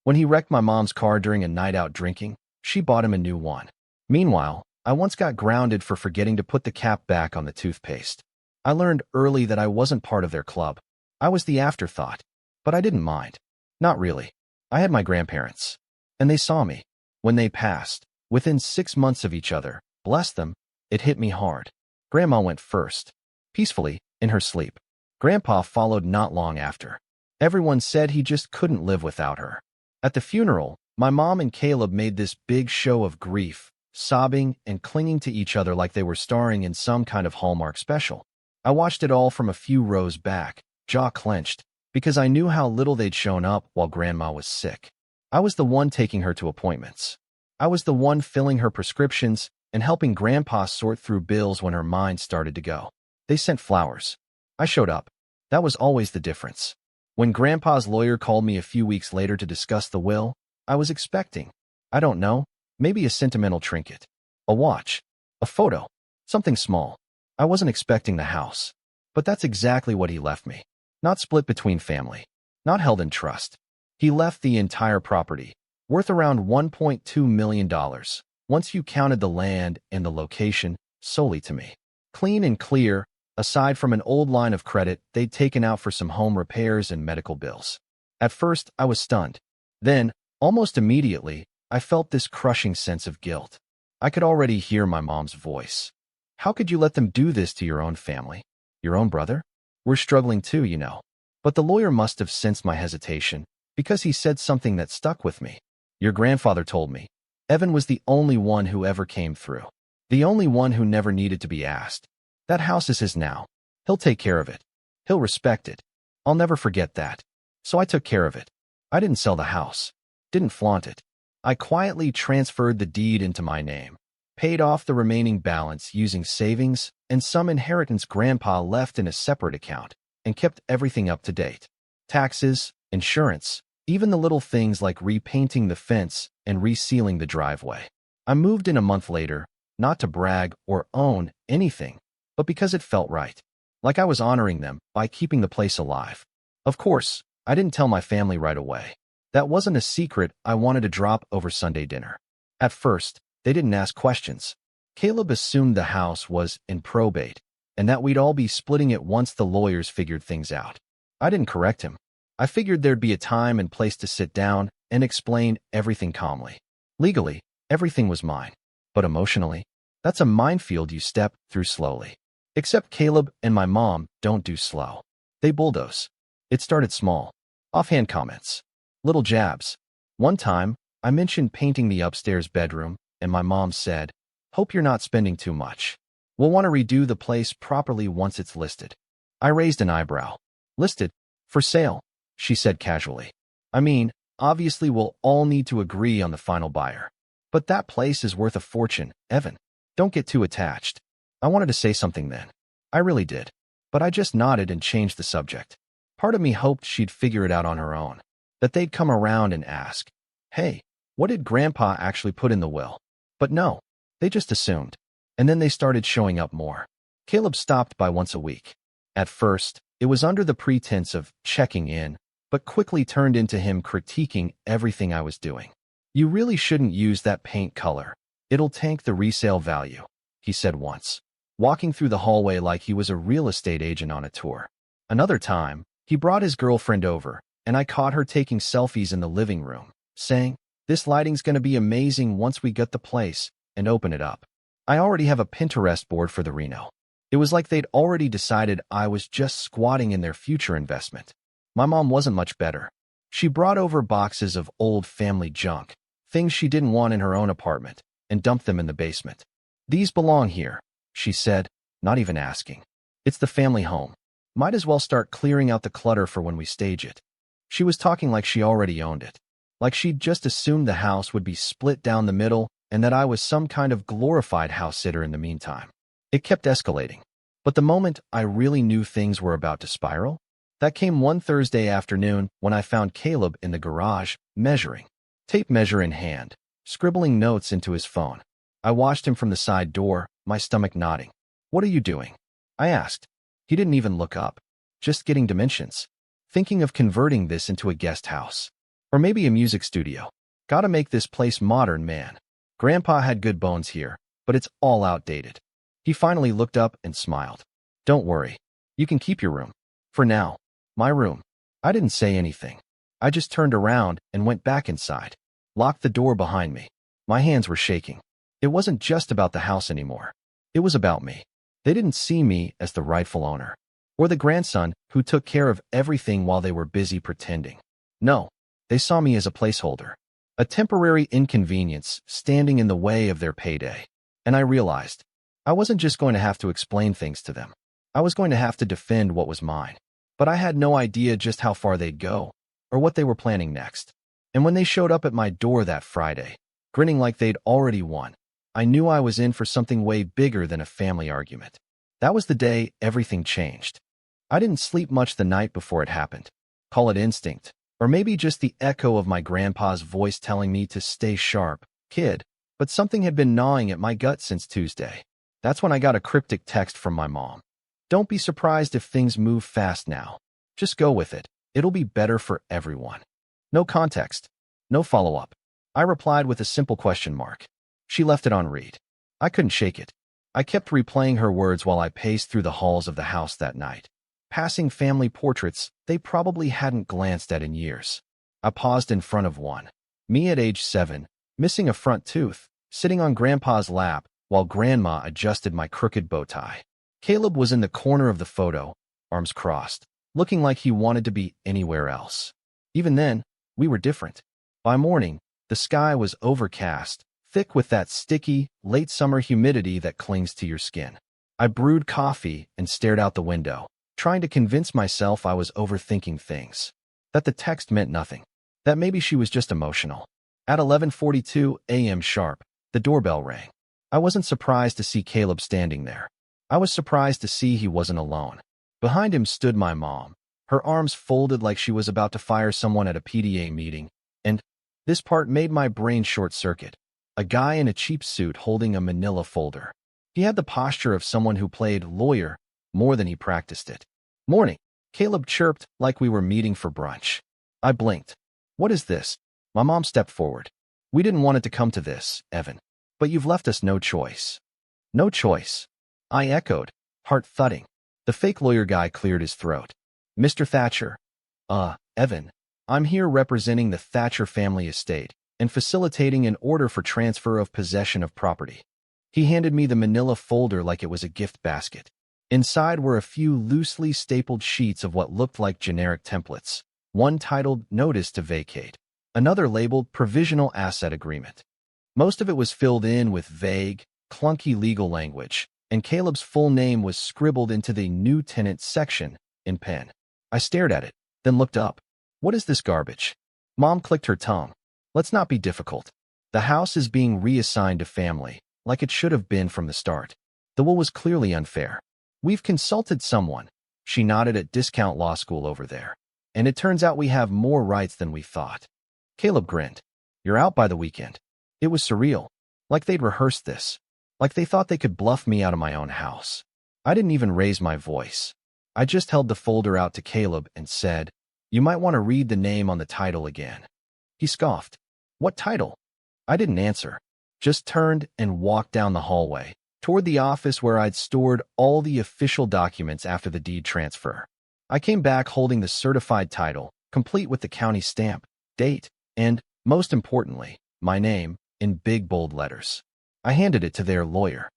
When he wrecked my mom's car during a night out drinking, she bought him a new one. Meanwhile, I once got grounded for forgetting to put the cap back on the toothpaste. I learned early that I wasn't part of their club. I was the afterthought, but I didn't mind. Not really. I had my grandparents, and they saw me. When they passed, within 6 months of each other, bless them, it hit me hard. Grandma went first, peacefully, in her sleep. Grandpa followed not long after. Everyone said he just couldn't live without her. At the funeral, my mom and Caleb made this big show of grief, sobbing and clinging to each other like they were starring in some kind of Hallmark special. I watched it all from a few rows back, jaw clenched, because I knew how little they'd shown up while Grandma was sick. I was the one taking her to appointments. I was the one filling her prescriptions and helping Grandpa sort through bills when her mind started to go. They sent flowers. I showed up. That was always the difference. When Grandpa's lawyer called me a few weeks later to discuss the will, I was expecting, I don't know, maybe a sentimental trinket, a watch, a photo, something small. I wasn't expecting the house. But that's exactly what he left me. Not split between family. Not held in trust. He left the entire property, worth around $1.2 million, once you counted the land and the location, solely to me. Clean and clear, aside from an old line of credit they'd taken out for some home repairs and medical bills. At first, I was stunned. Then, almost immediately, I felt this crushing sense of guilt. I could already hear my mom's voice. How could you let them do this to your own family? Your own brother? We're struggling too, you know. But the lawyer must have sensed my hesitation, because he said something that stuck with me. Your grandfather told me. Evan was the only one who ever came through. The only one who never needed to be asked. That house is his now. He'll take care of it. He'll respect it. I'll never forget that. So I took care of it. I didn't sell the house. Didn't flaunt it. I quietly transferred the deed into my name, paid off the remaining balance using savings and some inheritance Grandpa left in a separate account, and kept everything up to date. Taxes, insurance, even the little things like repainting the fence and resealing the driveway. I moved in a month later, not to brag or own anything, but because it felt right. Like I was honoring them by keeping the place alive. Of course, I didn't tell my family right away. That wasn't a secret I wanted to drop over Sunday dinner. At first, they didn't ask questions. Caleb assumed the house was in probate, and that we'd all be splitting it once the lawyers figured things out. I didn't correct him. I figured there'd be a time and place to sit down and explain everything calmly. Legally, everything was mine. But emotionally, that's a minefield you step through slowly. Except Caleb and my mom don't do slow. They bulldoze. It started small. Offhand comments. Little jabs. One time, I mentioned painting the upstairs bedroom, and my mom said, "Hope you're not spending too much. We'll want to redo the place properly once it's listed." I raised an eyebrow. "Listed? For sale?" she said casually. "I mean, obviously we'll all need to agree on the final buyer. But that place is worth a fortune, Evan. Don't get too attached." I wanted to say something then. I really did. But I just nodded and changed the subject. Part of me hoped she'd figure it out on her own. That they'd come around and ask, "Hey, what did Grandpa actually put in the will?" But no, they just assumed. And then they started showing up more. Caleb stopped by once a week. At first, it was under the pretense of checking in, but quickly turned into him critiquing everything I was doing. "You really shouldn't use that paint color. It'll tank the resale value," he said once, walking through the hallway like he was a real estate agent on a tour. Another time, he brought his girlfriend over, and I caught her taking selfies in the living room, saying, "This lighting's gonna be amazing once we get the place and open it up." I already have a Pinterest board for the reno. It was like they'd already decided I was just squatting in their future investment. My mom wasn't much better. She brought over boxes of old family junk, things she didn't want in her own apartment, and dumped them in the basement. "These belong here," she said, not even asking. "It's the family home. Might as well start clearing out the clutter for when we stage it." She was talking like she already owned it. Like she'd just assumed the house would be split down the middle and that I was some kind of glorified house sitter in the meantime. It kept escalating. But the moment I really knew things were about to spiral, that came one Thursday afternoon when I found Caleb in the garage, measuring. Tape measure in hand, scribbling notes into his phone. I watched him from the side door, my stomach nodding. "What are you doing?" I asked. He didn't even look up. "Just getting dimensions. Thinking of converting this into a guest house. Or maybe a music studio. Gotta make this place modern, man. Grandpa had good bones here, but it's all outdated." He finally looked up and smiled. "Don't worry. You can keep your room. For now. My room." I didn't say anything. I just turned around and went back inside. Locked the door behind me. My hands were shaking. It wasn't just about the house anymore. It was about me. They didn't see me as the rightful owner. Or the grandson who took care of everything while they were busy pretending. No. They saw me as a placeholder, a temporary inconvenience standing in the way of their payday. And I realized I wasn't just going to have to explain things to them. I was going to have to defend what was mine. But I had no idea just how far they'd go or what they were planning next. And when they showed up at my door that Friday, grinning like they'd already won, I knew I was in for something way bigger than a family argument. That was the day everything changed. I didn't sleep much the night before it happened. Call it instinct, or maybe just the echo of my grandpa's voice telling me to stay sharp, kid. But something had been gnawing at my gut since Tuesday. That's when I got a cryptic text from my mom. Don't be surprised if things move fast now. Just go with it. It'll be better for everyone. No context. No follow-up. I replied with a simple question mark. She left it on read. I couldn't shake it. I kept replaying her words while I paced through the halls of the house that night, passing family portraits they probably hadn't glanced at in years. I paused in front of one. Me at age 7, missing a front tooth, sitting on Grandpa's lap while Grandma adjusted my crooked bow tie. Caleb was in the corner of the photo, arms crossed, looking like he wanted to be anywhere else. Even then, we were different. By morning, the sky was overcast, thick with that sticky, late summer humidity that clings to your skin. I brewed coffee and stared out the window, trying to convince myself I was overthinking things. That the text meant nothing. That maybe she was just emotional. At 11:42 a.m. sharp, the doorbell rang. I wasn't surprised to see Caleb standing there. I was surprised to see he wasn't alone. Behind him stood my mom, her arms folded like she was about to fire someone at a PTA meeting, and this part made my brain short-circuit. A guy in a cheap suit holding a manila folder. He had the posture of someone who played lawyer more than he practiced it. Morning, Caleb chirped like we were meeting for brunch. I blinked. What is this? My mom stepped forward. We didn't want it to come to this, Evan. But you've left us no choice. No choice. I echoed, heart thudding. The fake lawyer guy cleared his throat. Mr. Thatcher. Evan. I'm here representing the Thatcher family estate and facilitating an order for transfer of possession of property. He handed me the manila folder like it was a gift basket. Inside were a few loosely stapled sheets of what looked like generic templates, one titled Notice to Vacate, another labeled Provisional Asset Agreement. Most of it was filled in with vague, clunky legal language, and Caleb's full name was scribbled into the New Tenant section in pen. I stared at it, then looked up. What is this garbage? Mom clicked her tongue. Let's not be difficult. The house is being reassigned to family, like it should have been from the start. The will was clearly unfair. We've consulted someone. She nodded at discount law school over there. And it turns out we have more rights than we thought. Caleb grinned. You're out by the weekend. It was surreal. Like they'd rehearsed this. Like they thought they could bluff me out of my own house. I didn't even raise my voice. I just held the folder out to Caleb and said, You might want to read the name on the title again. He scoffed. What title? I didn't answer. Just turned and walked down the hallway, toward the office where I'd stored all the official documents after the deed transfer. I came back holding the certified title, complete with the county stamp, date, and, most importantly, my name, in big bold letters. I handed it to their lawyer.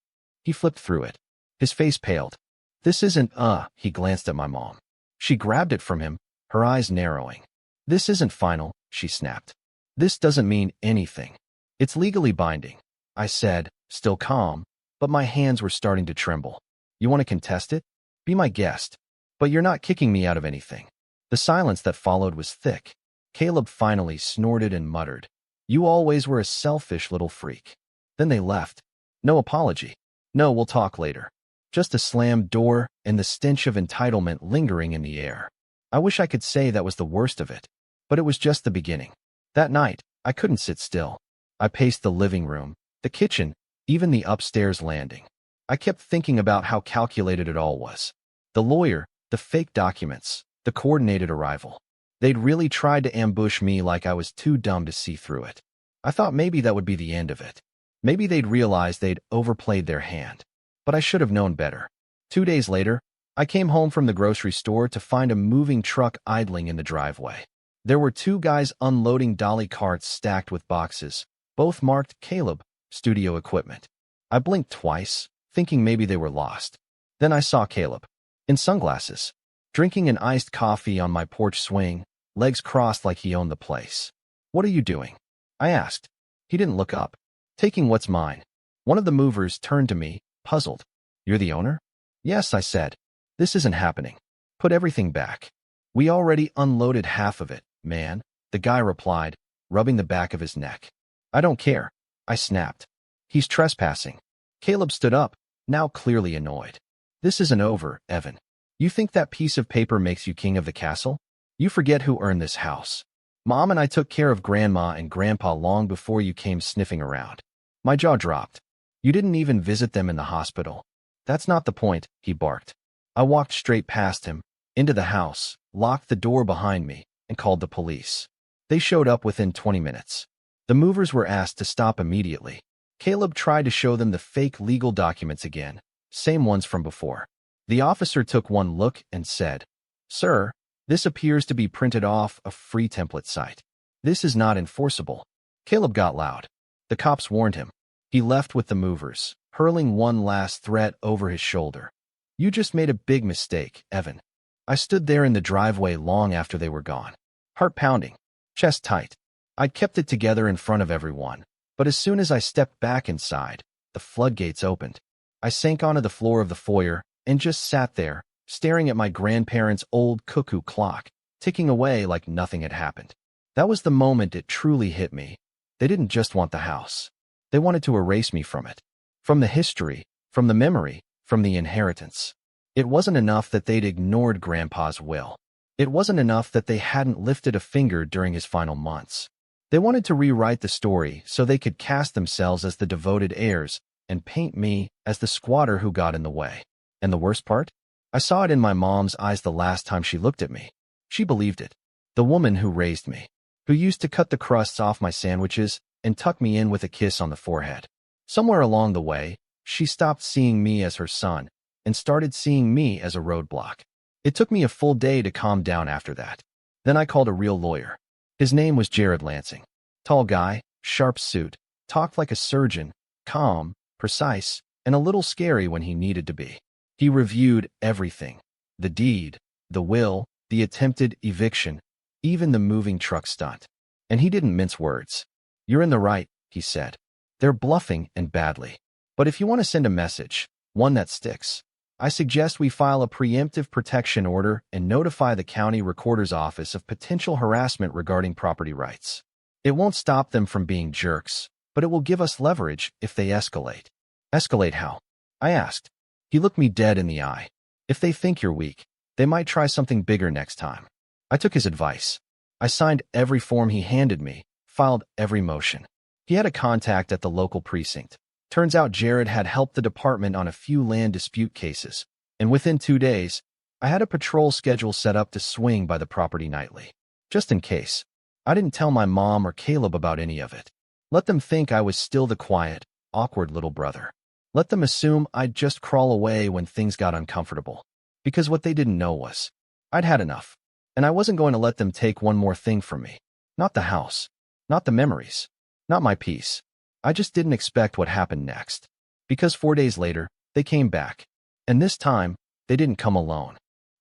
He flipped through it. His face paled. This isn't, he glanced at my mom. She grabbed it from him, her eyes narrowing. This isn't final, she snapped. This doesn't mean anything. It's legally binding, I said, still calm, but my hands were starting to tremble. You want to contest it? Be my guest. But you're not kicking me out of anything. The silence that followed was thick. Caleb finally snorted and muttered, You always were a selfish little freak. Then they left. No apology. No, we'll talk later. Just a slammed door and the stench of entitlement lingering in the air. I wish I could say that was the worst of it, but it was just the beginning. That night, I couldn't sit still. I paced the living room, the kitchen, even the upstairs landing. I kept thinking about how calculated it all was. The lawyer, the fake documents, the coordinated arrival. They'd really tried to ambush me like I was too dumb to see through it. I thought maybe that would be the end of it. Maybe they'd realized they'd overplayed their hand. But I should have known better. 2 days later, I came home from the grocery store to find a moving truck idling in the driveway. There were 2 guys unloading dolly carts stacked with boxes, both marked Caleb, studio equipment. I blinked twice, thinking maybe they were lost. Then I saw Caleb, in sunglasses, drinking an iced coffee on my porch swing, legs crossed like he owned the place. "What are you doing?" I asked. He didn't look up. "Taking what's mine." One of the movers turned to me, puzzled. "You're the owner?" "Yes," I said. "This isn't happening. Put everything back." "We already unloaded half of it, man," the guy replied, rubbing the back of his neck. "I don't care," I snapped. "He's trespassing." Caleb stood up, now clearly annoyed. "This isn't over, Evan. You think that piece of paper makes you king of the castle? You forget who earned this house. Mom and I took care of Grandma and Grandpa long before you came sniffing around." My jaw dropped. "You didn't even visit them in the hospital." "That's not the point," he barked. I walked straight past him, into the house, locked the door behind me, and called the police. They showed up within 20 minutes. The movers were asked to stop immediately. Caleb tried to show them the fake legal documents again, same ones from before. The officer took one look and said, "Sir, this appears to be printed off a free template site. This is not enforceable." Caleb got loud. The cops warned him. He left with the movers, hurling one last threat over his shoulder. "You just made a big mistake, Evan." I stood there in the driveway long after they were gone. Heart pounding, chest tight. I'd kept it together in front of everyone, but as soon as I stepped back inside, the floodgates opened. I sank onto the floor of the foyer and just sat there, staring at my grandparents' old cuckoo clock, ticking away like nothing had happened. That was the moment it truly hit me. They didn't just want the house. They wanted to erase me from it. From the history, from the memory, from the inheritance. It wasn't enough that they'd ignored Grandpa's will. It wasn't enough that they hadn't lifted a finger during his final months. They wanted to rewrite the story so they could cast themselves as the devoted heirs and paint me as the squatter who got in the way. And the worst part? I saw it in my mom's eyes the last time she looked at me. She believed it. The woman who raised me, who used to cut the crusts off my sandwiches and tuck me in with a kiss on the forehead. Somewhere along the way, she stopped seeing me as her son and started seeing me as a roadblock. It took me a full day to calm down after that. Then I called a real lawyer. His name was Jared Lansing. Tall guy, sharp suit, talked like a surgeon, calm, precise, and a little scary when he needed to be. He reviewed everything. The deed, the will, the attempted eviction, even the moving truck stunt. And he didn't mince words. "You're in the right," he said. "They're bluffing and badly. But if you want to send a message, one that sticks, I suggest we file a preemptive protection order and notify the county recorder's office of potential harassment regarding property rights. It won't stop them from being jerks, but it will give us leverage if they escalate." "Escalate how?" I asked. He looked me dead in the eye. "If they think you're weak, they might try something bigger next time." I took his advice. I signed every form he handed me, filed every motion. He had a contact at the local precinct. Turns out Jared had helped the department on a few land dispute cases, and within 2 days, I had a patrol schedule set up to swing by the property nightly. Just in case. I didn't tell my mom or Caleb about any of it. Let them think I was still the quiet, awkward little brother. Let them assume I'd just crawl away when things got uncomfortable. Because what they didn't know was, I'd had enough. And I wasn't going to let them take one more thing from me. Not the house. Not the memories. Not my peace. I just didn't expect what happened next. Because 4 days later, they came back. And this time, they didn't come alone.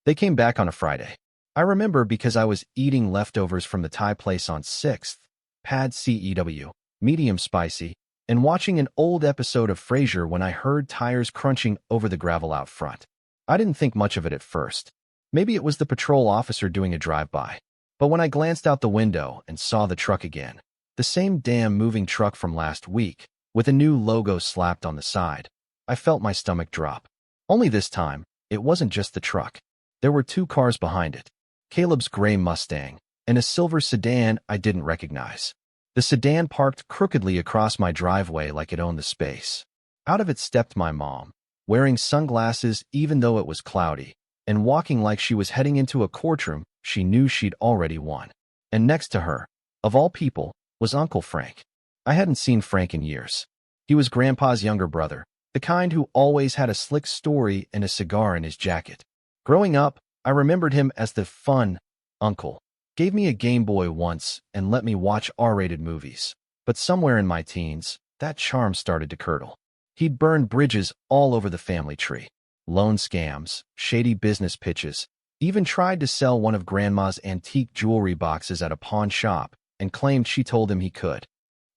They came back on a Friday. I remember because I was eating leftovers from the Thai place on 6th, pad CEW, medium spicy, and watching an old episode of Frasier when I heard tires crunching over the gravel out front. I didn't think much of it at first. Maybe it was the patrol officer doing a drive-by. But when I glanced out the window and saw the truck again, the same damn moving truck from last week, with a new logo slapped on the side, I felt my stomach drop. Only this time, it wasn't just the truck. There were 2 cars behind it. Caleb's gray Mustang, and a silver sedan I didn't recognize. The sedan parked crookedly across my driveway like it owned the space. Out of it stepped my mom, wearing sunglasses even though it was cloudy, and walking like she was heading into a courtroom she knew she'd already won. And next to her, of all people, was Uncle Frank. I hadn't seen Frank in years. He was Grandpa's younger brother, the kind who always had a slick story and a cigar in his jacket. Growing up, I remembered him as the fun uncle. Gave me a Game Boy once and let me watch R-rated movies. But somewhere in my teens, that charm started to curdle. He'd burned bridges all over the family tree. Loan scams, shady business pitches, Even tried to sell one of Grandma's antique jewelry boxes at a pawn shop and claimed she told him he could.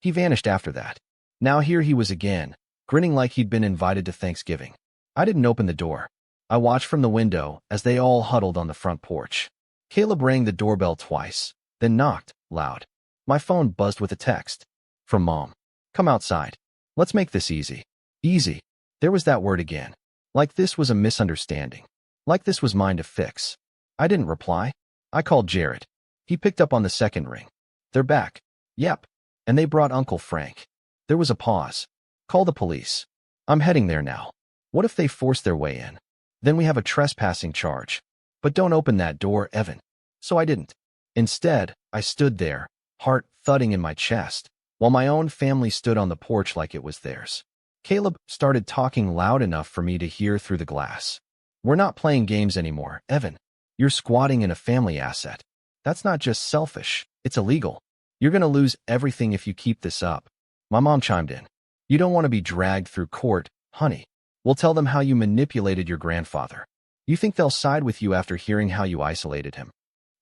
He vanished after that. Now here he was again, grinning like he'd been invited to Thanksgiving. I didn't open the door. I watched from the window as they all huddled on the front porch. Caleb rang the doorbell twice, then knocked, loud. My phone buzzed with a text. From Mom. Come outside. Let's make this easy. Easy. There was that word again. Like this was a misunderstanding. Like this was mine to fix. I didn't reply. I called Jared. He picked up on the second ring. They're back. Yep. And they brought Uncle Frank. There was a pause. Call the police. I'm heading there now. What if they force their way in? Then we have a trespassing charge. But don't open that door, Evan. So I didn't. Instead, I stood there, heart thudding in my chest, while my own family stood on the porch like it was theirs. Caleb started talking loud enough for me to hear through the glass. We're not playing games anymore, Evan. You're squatting in a family asset. That's not just selfish, it's illegal. You're gonna lose everything if you keep this up. My mom chimed in. You don't want to be dragged through court, honey. We'll tell them how you manipulated your grandfather. You think they'll side with you after hearing how you isolated him?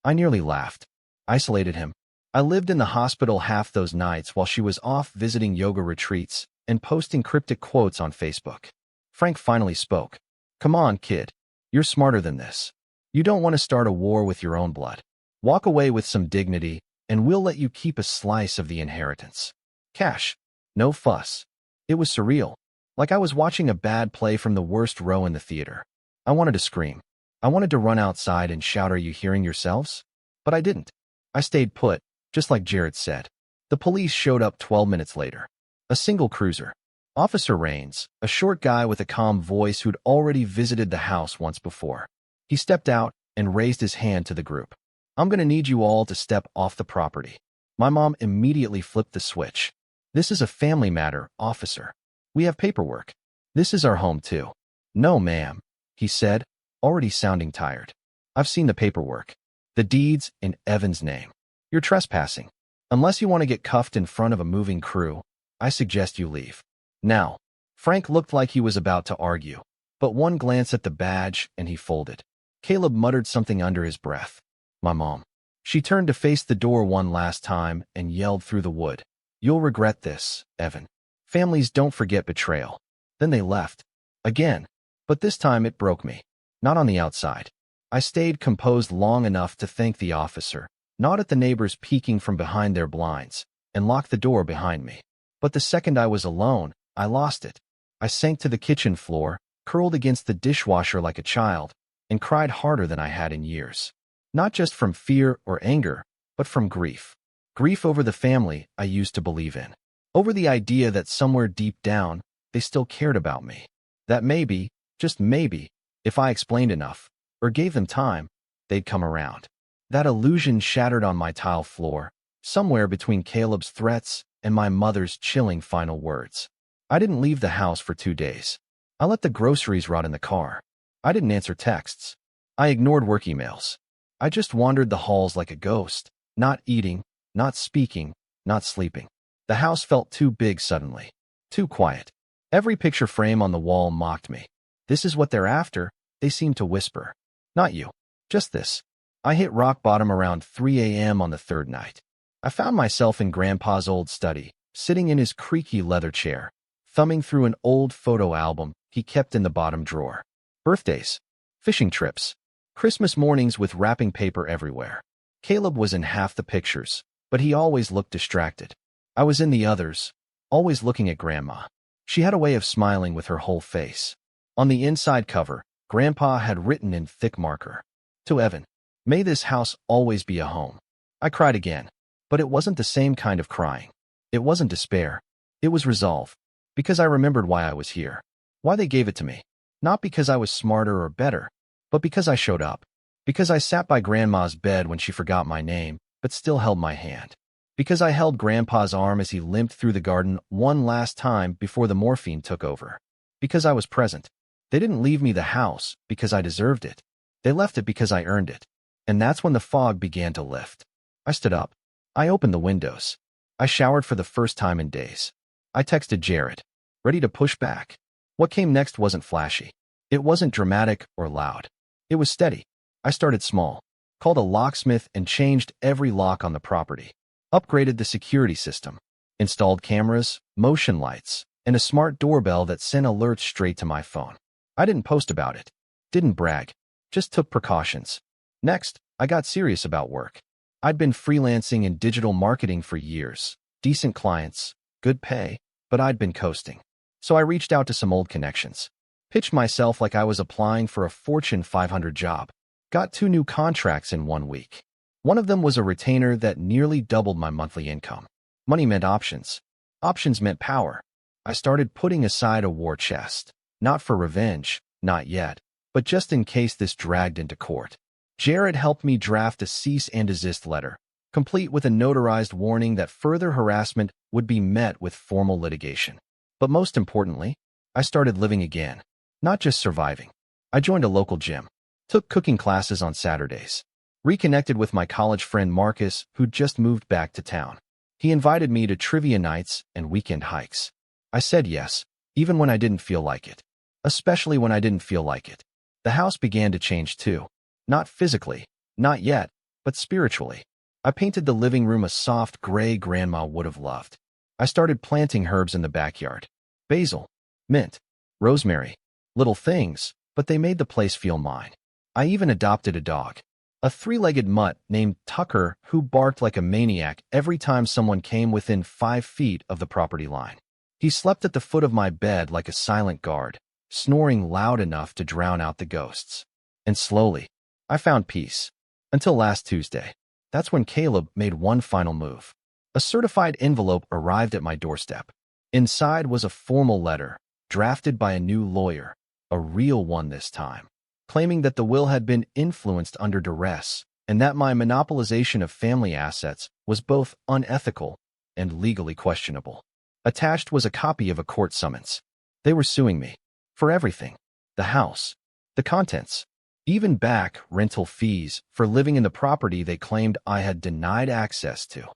I nearly laughed. Isolated him? I lived in the hospital half those nights while she was off visiting yoga retreats and posting cryptic quotes on Facebook. Frank finally spoke. Come on, kid. You're smarter than this. You don't want to start a war with your own blood. Walk away with some dignity, and we'll let you keep a slice of the inheritance. Cash. No fuss. It was surreal. Like I was watching a bad play from the worst row in the theater. I wanted to scream. I wanted to run outside and shout, "Are you hearing yourselves?" But I didn't. I stayed put, just like Jared said. The police showed up 12 minutes later. A single cruiser. Officer Rains, a short guy with a calm voice who'd already visited the house once before. He stepped out and raised his hand to the group. I'm gonna need you all to step off the property. My mom immediately flipped the switch. This is a family matter, officer. We have paperwork. This is our home too. No, ma'am, he said, already sounding tired. I've seen the paperwork. The deeds in Evan's name. You're trespassing. Unless you want to get cuffed in front of a moving crew, I suggest you leave. Now, Frank looked like he was about to argue, but one glance at the badge and he folded. Caleb muttered something under his breath. My mom. She turned to face the door one last time and yelled through the wood. You'll regret this, Evan. Families don't forget betrayal. Then they left. Again. But this time it broke me. Not on the outside. I stayed composed long enough to thank the officer, nod at the neighbors peeking from behind their blinds, and lock the door behind me. But the second I was alone, I lost it. I sank to the kitchen floor, curled against the dishwasher like a child, and cried harder than I had in years. Not just from fear or anger, but from grief. Grief over the family I used to believe in. Over the idea that somewhere deep down, they still cared about me. That maybe, just maybe, if I explained enough, or gave them time, they'd come around. That illusion shattered on my tile floor, somewhere between Caleb's threats and my mother's chilling final words. I didn't leave the house for 2 days. I let the groceries rot in the car. I didn't answer texts. I ignored work emails. I just wandered the halls like a ghost, not eating, not speaking, not sleeping. The house felt too big suddenly. Too quiet. Every picture frame on the wall mocked me. This is what they're after, they seemed to whisper. Not you. Just this. I hit rock bottom around 3 a.m. on the third night. I found myself in Grandpa's old study, sitting in his creaky leather chair, thumbing through an old photo album he kept in the bottom drawer. Birthdays. Fishing trips. Christmas mornings with wrapping paper everywhere. Caleb was in half the pictures, but he always looked distracted. I was in the others, always looking at Grandma. She had a way of smiling with her whole face. On the inside cover, Grandpa had written in thick marker, "To Evan, may this house always be a home." I cried again, but it wasn't the same kind of crying. It wasn't despair. It was resolve, because I remembered why I was here, why they gave it to me. Not because I was smarter or better, but because I showed up. Because I sat by Grandma's bed when she forgot my name, but still held my hand. Because I held Grandpa's arm as he limped through the garden one last time before the morphine took over. Because I was present. They didn't leave me the house because I deserved it. They left it because I earned it. And that's when the fog began to lift. I stood up. I opened the windows. I showered for the first time in days. I texted Jared, ready to push back. What came next wasn't flashy. It wasn't dramatic or loud. It was steady. I started small, called a locksmith and changed every lock on the property, upgraded the security system, installed cameras, motion lights, and a smart doorbell that sent alerts straight to my phone. I didn't post about it, didn't brag, just took precautions. Next, I got serious about work. I'd been freelancing in digital marketing for years, decent clients, good pay, but I'd been coasting. So I reached out to some old connections, pitched myself like I was applying for a Fortune 500 job, got 2 new contracts in 1 week. One of them was a retainer that nearly doubled my monthly income. Money meant options. Options meant power. I started putting aside a war chest, not for revenge, not yet, but just in case this dragged into court. Jared helped me draft a cease and desist letter, complete with a notarized warning that further harassment would be met with formal litigation. But most importantly, I started living again, not just surviving. I joined a local gym, took cooking classes on Saturdays, reconnected with my college friend Marcus, who'd just moved back to town. He invited me to trivia nights and weekend hikes. I said yes, even when I didn't feel like it. Especially when I didn't feel like it. The house began to change too. Not physically, not yet, but spiritually. I painted the living room a soft gray grandma would have loved. I started planting herbs in the backyard. Basil, mint, rosemary. Little things, but they made the place feel mine. I even adopted a dog. A 3-legged mutt named Tucker who barked like a maniac every time someone came within 5 feet of the property line. He slept at the foot of my bed like a silent guard, snoring loud enough to drown out the ghosts. And slowly, I found peace. Until last Tuesday. That's when Caleb made one final move. A certified envelope arrived at my doorstep. Inside was a formal letter, drafted by a new lawyer, a real one this time, claiming that the will had been influenced under duress and that my monopolization of family assets was both unethical and legally questionable. Attached was a copy of a court summons. They were suing me for everything: the house, the contents, even back rental fees for living in the property they claimed I had denied access to.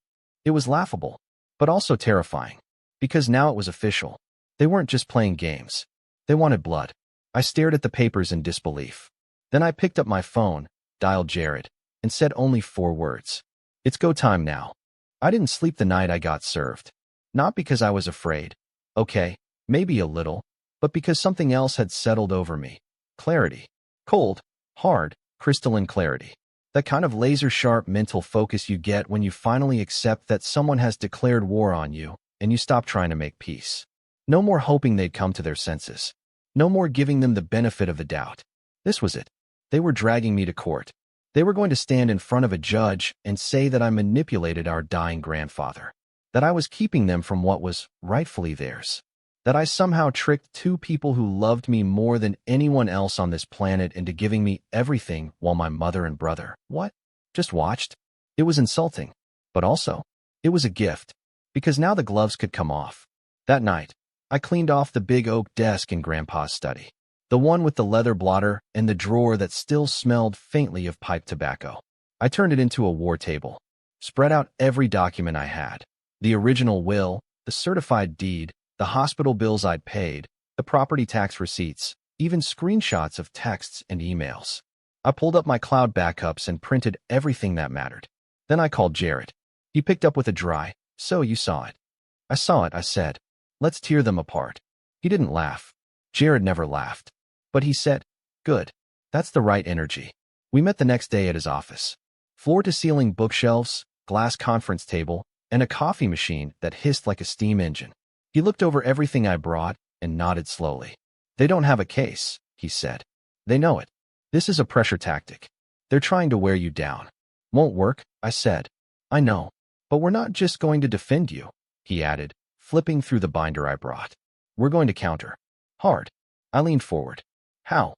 It was laughable, but also terrifying, because now it was official. They weren't just playing games. They wanted blood. I stared at the papers in disbelief. Then I picked up my phone, dialed Jared, and said only 4 words. It's go time now. I didn't sleep the night I got served. Not because I was afraid. Okay, maybe a little, but because something else had settled over me. Clarity. Cold, hard, crystalline clarity. That kind of laser-sharp mental focus you get when you finally accept that someone has declared war on you and you stop trying to make peace. No more hoping they'd come to their senses. No more giving them the benefit of the doubt. This was it. They were dragging me to court. They were going to stand in front of a judge and say that I manipulated our dying grandfather, that I was keeping them from what was rightfully theirs, that I somehow tricked 2 people who loved me more than anyone else on this planet into giving me everything while my mother and brother, just watched. It was insulting, but also, it was a gift, because now the gloves could come off. That night, I cleaned off the big oak desk in Grandpa's study, the one with the leather blotter and the drawer that still smelled faintly of pipe tobacco. I turned it into a war table, spread out every document I had, the original will, the certified deed, the hospital bills I'd paid, the property tax receipts, even screenshots of texts and emails. I pulled up my cloud backups and printed everything that mattered. Then I called Jared. He picked up with a dry, "So you saw it." "I saw it," I said. "Let's tear them apart." He didn't laugh. Jared never laughed. But he said, "Good. That's the right energy." We met the next day at his office. Floor-to-ceiling bookshelves, glass conference table, and a coffee machine that hissed like a steam engine. He looked over everything I brought and nodded slowly. "They don't have a case," he said. "They know it. This is a pressure tactic. They're trying to wear you down." "Won't work," I said. "I know. But we're not just going to defend you," he added, flipping through the binder I brought. "We're going to counter. Hard." I leaned forward. "How?"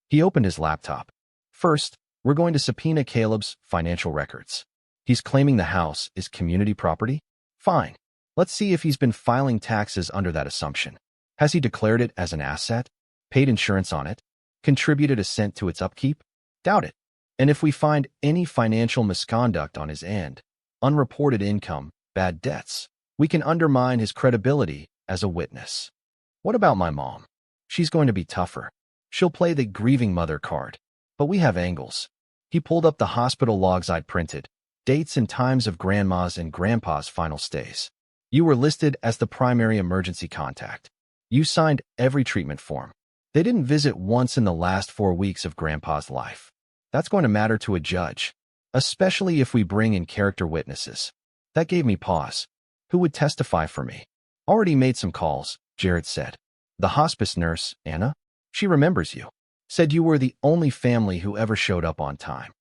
He opened his laptop. "First, we're going to subpoena Caleb's financial records. He's claiming the house is community property? Fine. Let's see if he's been filing taxes under that assumption. Has he declared it as an asset? Paid insurance on it? Contributed a cent to its upkeep? Doubt it. And if we find any financial misconduct on his end, unreported income, bad debts, we can undermine his credibility as a witness. What about my mom? She's going to be tougher. She'll play the grieving mother card. But we have angles. He pulled up the hospital logs I'd printed, dates and times of Grandma's and Grandpa's final stays. You were listed as the primary emergency contact. You signed every treatment form. They didn't visit once in the last 4 weeks of Grandpa's life. That's going to matter to a judge, especially if we bring in character witnesses. That gave me pause. Who would testify for me? Already made some calls, Jared said. The hospice nurse, Anna? She remembers you. Said you were the only family who ever showed up on time.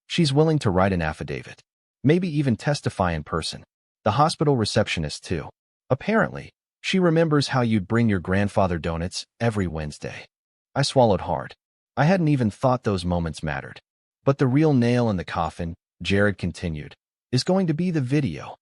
She's willing to write an affidavit. Maybe even testify in person. The hospital receptionist, too. Apparently, she remembers how you'd bring your grandfather donuts every Wednesday. I swallowed hard. I hadn't even thought those moments mattered. But the real nail in the coffin, Jared continued, is going to be the video.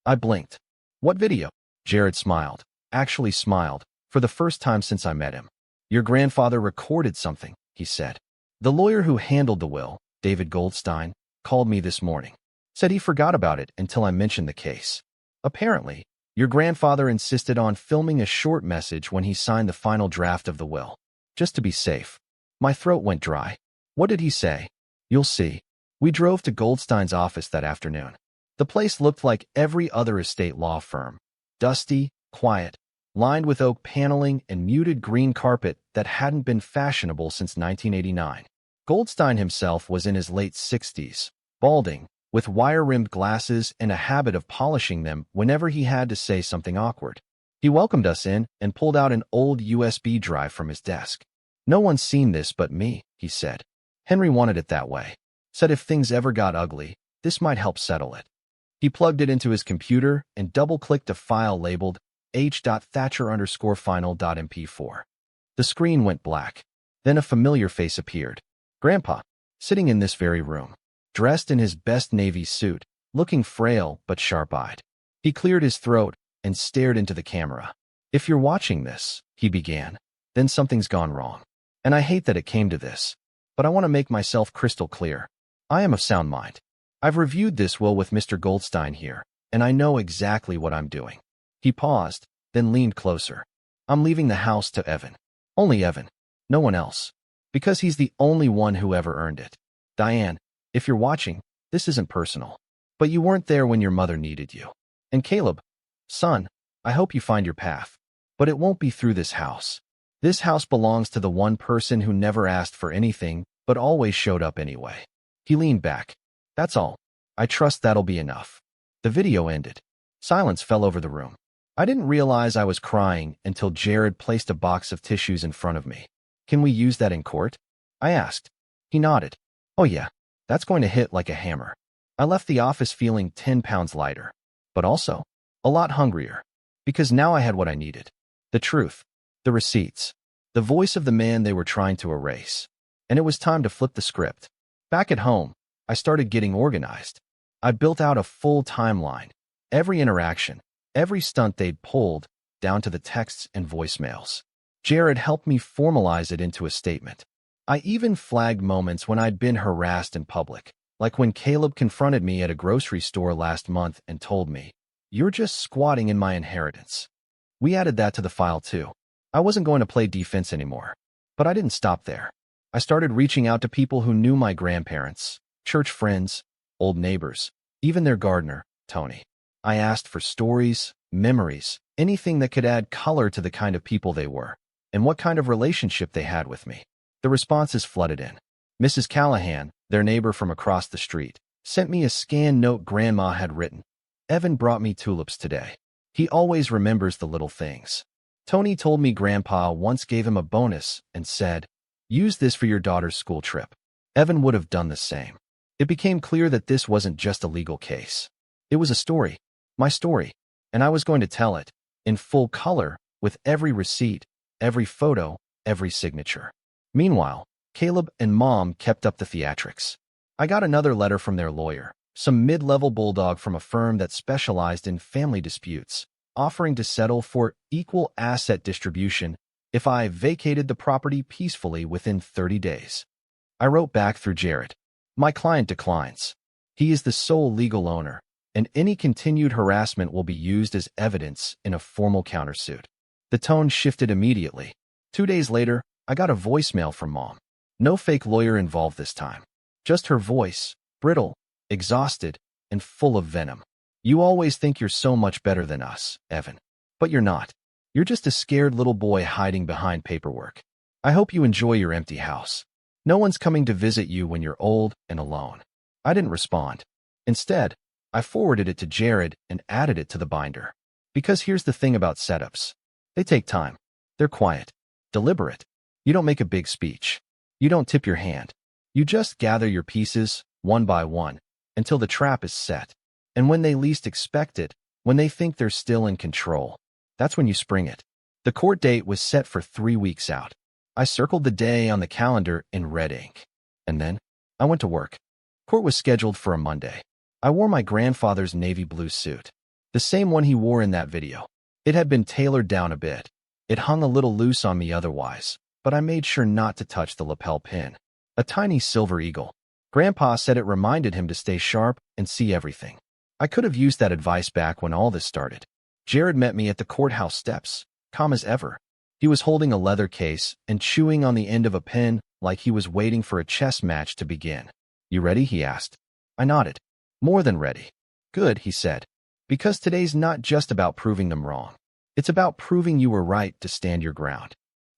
I blinked. What video? Jared smiled. Actually smiled, for the first time since I met him. Your grandfather recorded something, he said. The lawyer who handled the will, David Goldstein, called me this morning. Said he forgot about it until I mentioned the case. Apparently, your grandfather insisted on filming a short message when he signed the final draft of the will. Just to be safe. My throat went dry. What did he say? You'll see. We drove to Goldstein's office that afternoon. The place looked like every other estate law firm. Dusty, quiet, lined with oak paneling and muted green carpet that hadn't been fashionable since 1989. Goldstein himself was in his late 60s, balding, with wire-rimmed glasses and a habit of polishing them whenever he had to say something awkward. He welcomed us in and pulled out an old USB drive from his desk. No one's seen this but me, he said. Henry wanted it that way. Said if things ever got ugly, this might help settle it. He plugged it into his computer and double-clicked a file labeled h.thatcher_final.mp4. The screen went black. Then a familiar face appeared. Grandpa, sitting in this very room. Dressed in his best navy suit, looking frail but sharp-eyed. He cleared his throat and stared into the camera. If you're watching this, he began, then something's gone wrong. And I hate that it came to this. But I want to make myself crystal clear. I am of sound mind. I've reviewed this will with Mr. Goldstein here, and I know exactly what I'm doing. He paused, then leaned closer. I'm leaving the house to Evan. Only Evan. No one else. Because he's the only one who ever earned it. Diane, if you're watching, this isn't personal. But you weren't there when your mother needed you. And Caleb, son, I hope you find your path. But it won't be through this house. This house belongs to the one person who never asked for anything, but always showed up anyway. He leaned back. That's all. I trust that'll be enough. The video ended. Silence fell over the room. I didn't realize I was crying until Jared placed a box of tissues in front of me. Can we use that in court? I asked. He nodded. Oh yeah. That's going to hit like a hammer. I left the office feeling 10 pounds lighter, but also a lot hungrier, because now I had what I needed. The truth, the receipts, the voice of the man they were trying to erase. And it was time to flip the script. Back at home, I started getting organized. I built out a full timeline, every interaction, every stunt they'd pulled, down to the texts and voicemails. Jared helped me formalize it into a statement. I even flagged moments when I'd been harassed in public, like when Caleb confronted me at a grocery store last month and told me, "You're just squatting in my inheritance." We added that to the file too. I wasn't going to play defense anymore. But I didn't stop there. I started reaching out to people who knew my grandparents, church friends, old neighbors, even their gardener, Tony. I asked for stories, memories, anything that could add color to the kind of people they were, and what kind of relationship they had with me. The responses flooded in. Mrs. Callahan, their neighbor from across the street, sent me a scanned note Grandma had written. Evan brought me tulips today. He always remembers the little things. Tony told me Grandpa once gave him a bonus and said, "Use this for your daughter's school trip." Evan would have done the same. It became clear that this wasn't just a legal case. It was a story, my story, and I was going to tell it, in full color, with every receipt, every photo, every signature. Meanwhile, Caleb and Mom kept up the theatrics. I got another letter from their lawyer, some mid-level bulldog from a firm that specialized in family disputes, offering to settle for equal asset distribution if I vacated the property peacefully within 30 days. I wrote back through Jared. My client declines. He is the sole legal owner, and any continued harassment will be used as evidence in a formal countersuit. The tone shifted immediately. 2 days later, I got a voicemail from Mom. No fake lawyer involved this time. Just her voice, brittle, exhausted, and full of venom. You always think you're so much better than us, Evan. But you're not. You're just a scared little boy hiding behind paperwork. I hope you enjoy your empty house. No one's coming to visit you when you're old and alone. I didn't respond. Instead, I forwarded it to Jared and added it to the binder. Because here's the thing about setups. They take time. They're quiet, deliberate. You don't make a big speech. You don't tip your hand. You just gather your pieces, one by one, until the trap is set. And when they least expect it, when they think they're still in control, that's when you spring it. The court date was set for 3 weeks out. I circled the day on the calendar in red ink. And then, I went to work. Court was scheduled for a Monday. I wore my grandfather's navy blue suit, the same one he wore in that video. It had been tailored down a bit. It hung a little loose on me otherwise, but I made sure not to touch the lapel pin. A tiny silver eagle. Grandpa said it reminded him to stay sharp and see everything. I could have used that advice back when all this started. Jared met me at the courthouse steps, calm as ever. He was holding a leather case and chewing on the end of a pen like he was waiting for a chess match to begin. You ready? He asked. I nodded. More than ready. Good, he said. Because today's not just about proving them wrong. It's about proving you were right to stand your ground.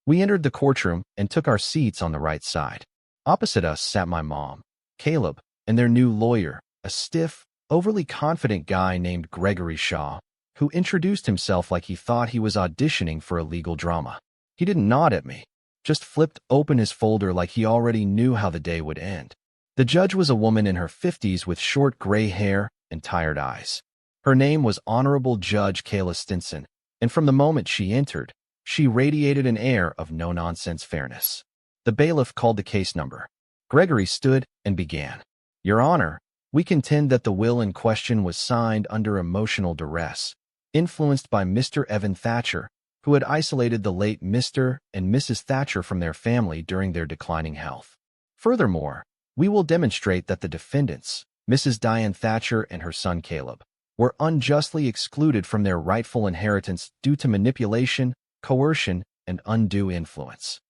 We entered the courtroom and took our seats on the right side. Opposite us sat my mom, Caleb, and their new lawyer, a stiff, overly confident guy named Gregory Shaw, who introduced himself like he thought he was auditioning for a legal drama. He didn't nod at me, just flipped open his folder like he already knew how the day would end. The judge was a woman in her 50s with short gray hair and tired eyes. Her name was Honorable Judge Kayla Stinson, and from the moment she entered, she radiated an air of no-nonsense fairness. The bailiff called the case number. Gregory stood and began. Your Honor, we contend that the will in question was signed under emotional duress, influenced by Mr. Evan Thatcher, who had isolated the late Mr. and Mrs. Thatcher from their family during their declining health. Furthermore, we will demonstrate that the defendants, Mrs. Diane Thatcher and her son Caleb, were unjustly excluded from their rightful inheritance due to manipulation, coercion, and undue influence.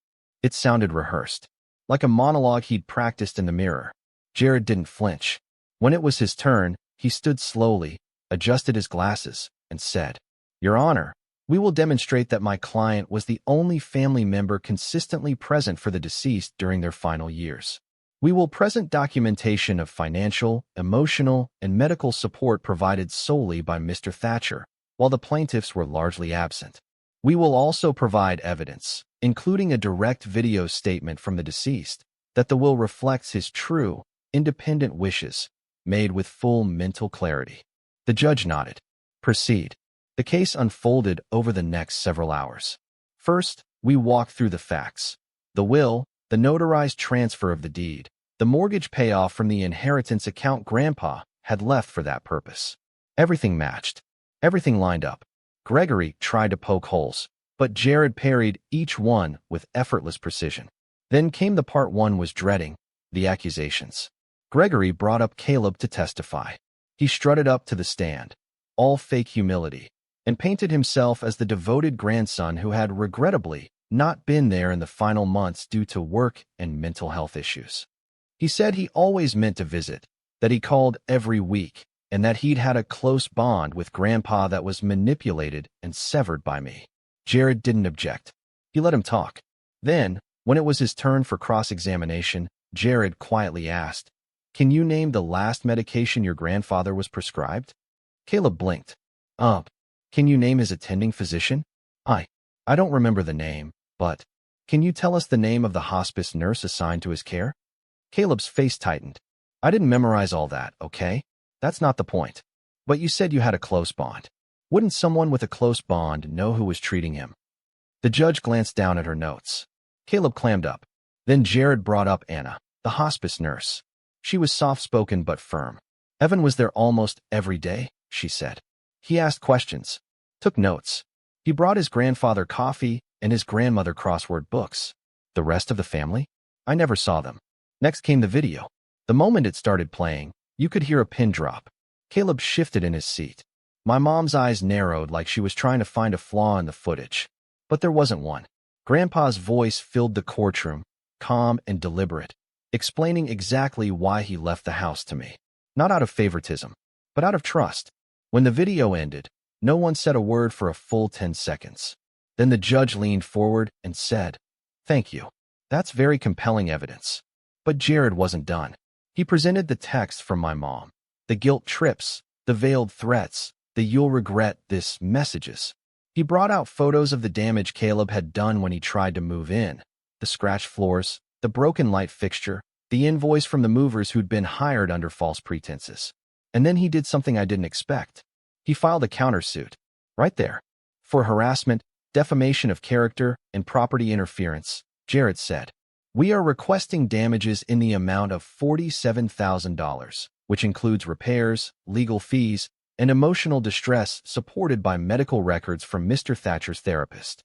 It sounded rehearsed, like a monologue he'd practiced in the mirror. Jared didn't flinch. When it was his turn, he stood slowly, adjusted his glasses, and said, Your Honor, we will demonstrate that my client was the only family member consistently present for the deceased during their final years. We will present documentation of financial, emotional, and medical support provided solely by Mr. Thatcher, while the plaintiffs were largely absent. We will also provide evidence, including a direct video statement from the deceased, that the will reflects his true, independent wishes, made with full mental clarity. The judge nodded. Proceed. The case unfolded over the next several hours. First, we walked through the facts. The will, the notarized transfer of the deed, the mortgage payoff from the inheritance account Grandpa had left for that purpose. Everything matched. Everything lined up. Gregory tried to poke holes, but Jared parried each one with effortless precision. Then came the part one was dreading, the accusations. Gregory brought up Caleb to testify. He strutted up to the stand, all fake humility, and painted himself as the devoted grandson who had regrettably not been there in the final months due to work and mental health issues. He said he always meant to visit, that he called every week, and that he'd had a close bond with Grandpa that was manipulated and severed by me. Jared didn't object. He let him talk. Then, when it was his turn for cross-examination, Jared quietly asked, Can you name the last medication your grandfather was prescribed? Caleb blinked. Can you name his attending physician? I don't remember the name, but can you tell us the name of the hospice nurse assigned to his care? Caleb's face tightened. I didn't memorize all that, okay? That's not the point. But you said you had a close bond. Wouldn't someone with a close bond know who was treating him? The judge glanced down at her notes. Caleb clammed up. Then Jared brought up Anna, the hospice nurse. She was soft-spoken but firm. Evan was there almost every day, she said. He asked questions, took notes. He brought his grandfather coffee and his grandmother crossword books. The rest of the family? I never saw them. Next came the video. The moment it started playing, you could hear a pin drop. Caleb shifted in his seat. My mom's eyes narrowed like she was trying to find a flaw in the footage. But there wasn't one. Grandpa's voice filled the courtroom, calm and deliberate. explaining exactly why he left the house to me. Not out of favoritism, but out of trust. When the video ended, no one said a word for a full 10 seconds. Then the judge leaned forward and said, "Thank you. That's very compelling evidence." But Jared wasn't done. He presented the text from my mom, the guilt trips, the veiled threats, the "you'll regret this" messages. He brought out photos of the damage Caleb had done when he tried to move in, the scratched floors, the broken light fixture, the invoice from the movers who'd been hired under false pretenses. And then he did something I didn't expect. He filed a countersuit, right there, for harassment, defamation of character, and property interference. Jared said, "We are requesting damages in the amount of $47,000, which includes repairs, legal fees, and emotional distress supported by medical records from Mr. Thatcher's therapist."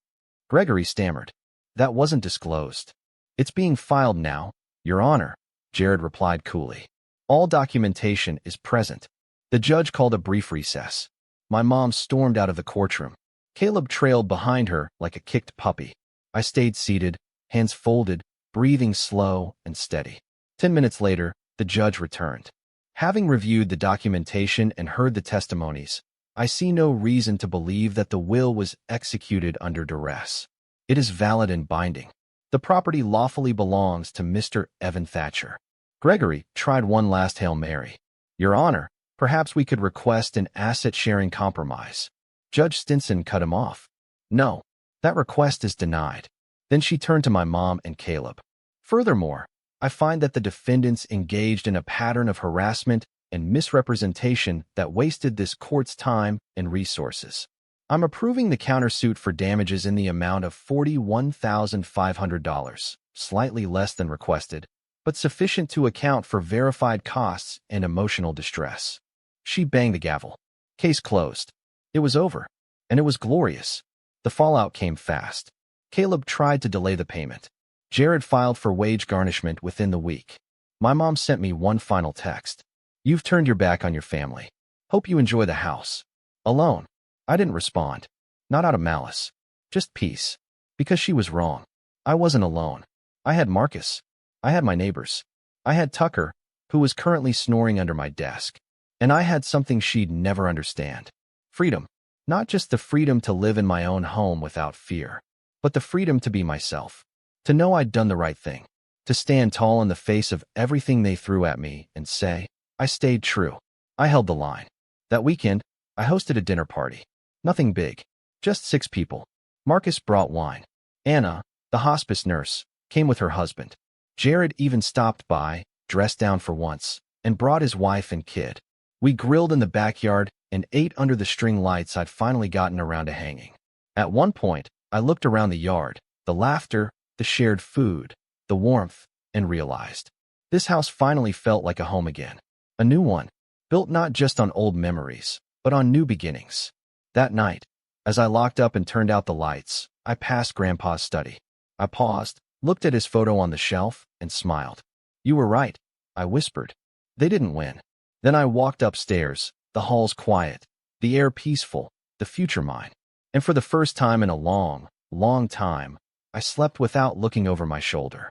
Gregory stammered, "That wasn't disclosed." "It's being filed now, Your Honor," Jared replied coolly. "All documentation is present." The judge called a brief recess. My mom stormed out of the courtroom. Caleb trailed behind her like a kicked puppy. I stayed seated, hands folded, breathing slow and steady. 10 minutes later, the judge returned. "Having reviewed the documentation and heard the testimonies, I see no reason to believe that the will was executed under duress. It is valid and binding. The property lawfully belongs to Mr. Evan Thatcher." Gregory tried one last Hail Mary. "Your Honor, perhaps we could request an asset-sharing compromise." Judge Stinson cut him off. "No, that request is denied." Then she turned to my mom and Caleb. "Furthermore, I find that the defendants engaged in a pattern of harassment and misrepresentation that wasted this court's time and resources. I'm approving the countersuit for damages in the amount of $41,500, slightly less than requested, but sufficient to account for verified costs and emotional distress." She banged the gavel. Case closed. It was over, and it was glorious. The fallout came fast. Caleb tried to delay the payment. Jared filed for wage garnishment within the week. My mom sent me one final text. "You've turned your back on your family. Hope you enjoy the house." Alone. I didn't respond. Not out of malice. Just peace. Because she was wrong. I wasn't alone. I had Marcus. I had my neighbors. I had Tucker, who was currently snoring under my desk. And I had something she'd never understand. Freedom. Not just the freedom to live in my own home without fear, but the freedom to be myself. To know I'd done the right thing. To stand tall in the face of everything they threw at me and say, I stayed true. I held the line. That weekend, I hosted a dinner party. Nothing big. Just 6 people. Marcus brought wine. Anna, the hospice nurse, came with her husband. Jared even stopped by, dressed down for once, and brought his wife and kid. We grilled in the backyard and ate under the string lights I'd finally gotten around to hanging. At one point, I looked around the yard, the laughter, the shared food, the warmth, and realized this house finally felt like a home again. A new one, built not just on old memories, but on new beginnings. That night, as I locked up and turned out the lights, I passed Grandpa's study. I paused, looked at his photo on the shelf, and smiled. "You were right," I whispered. "They didn't win." Then I walked upstairs, the halls quiet, the air peaceful, the future mine. And for the first time in a long, long time, I slept without looking over my shoulder.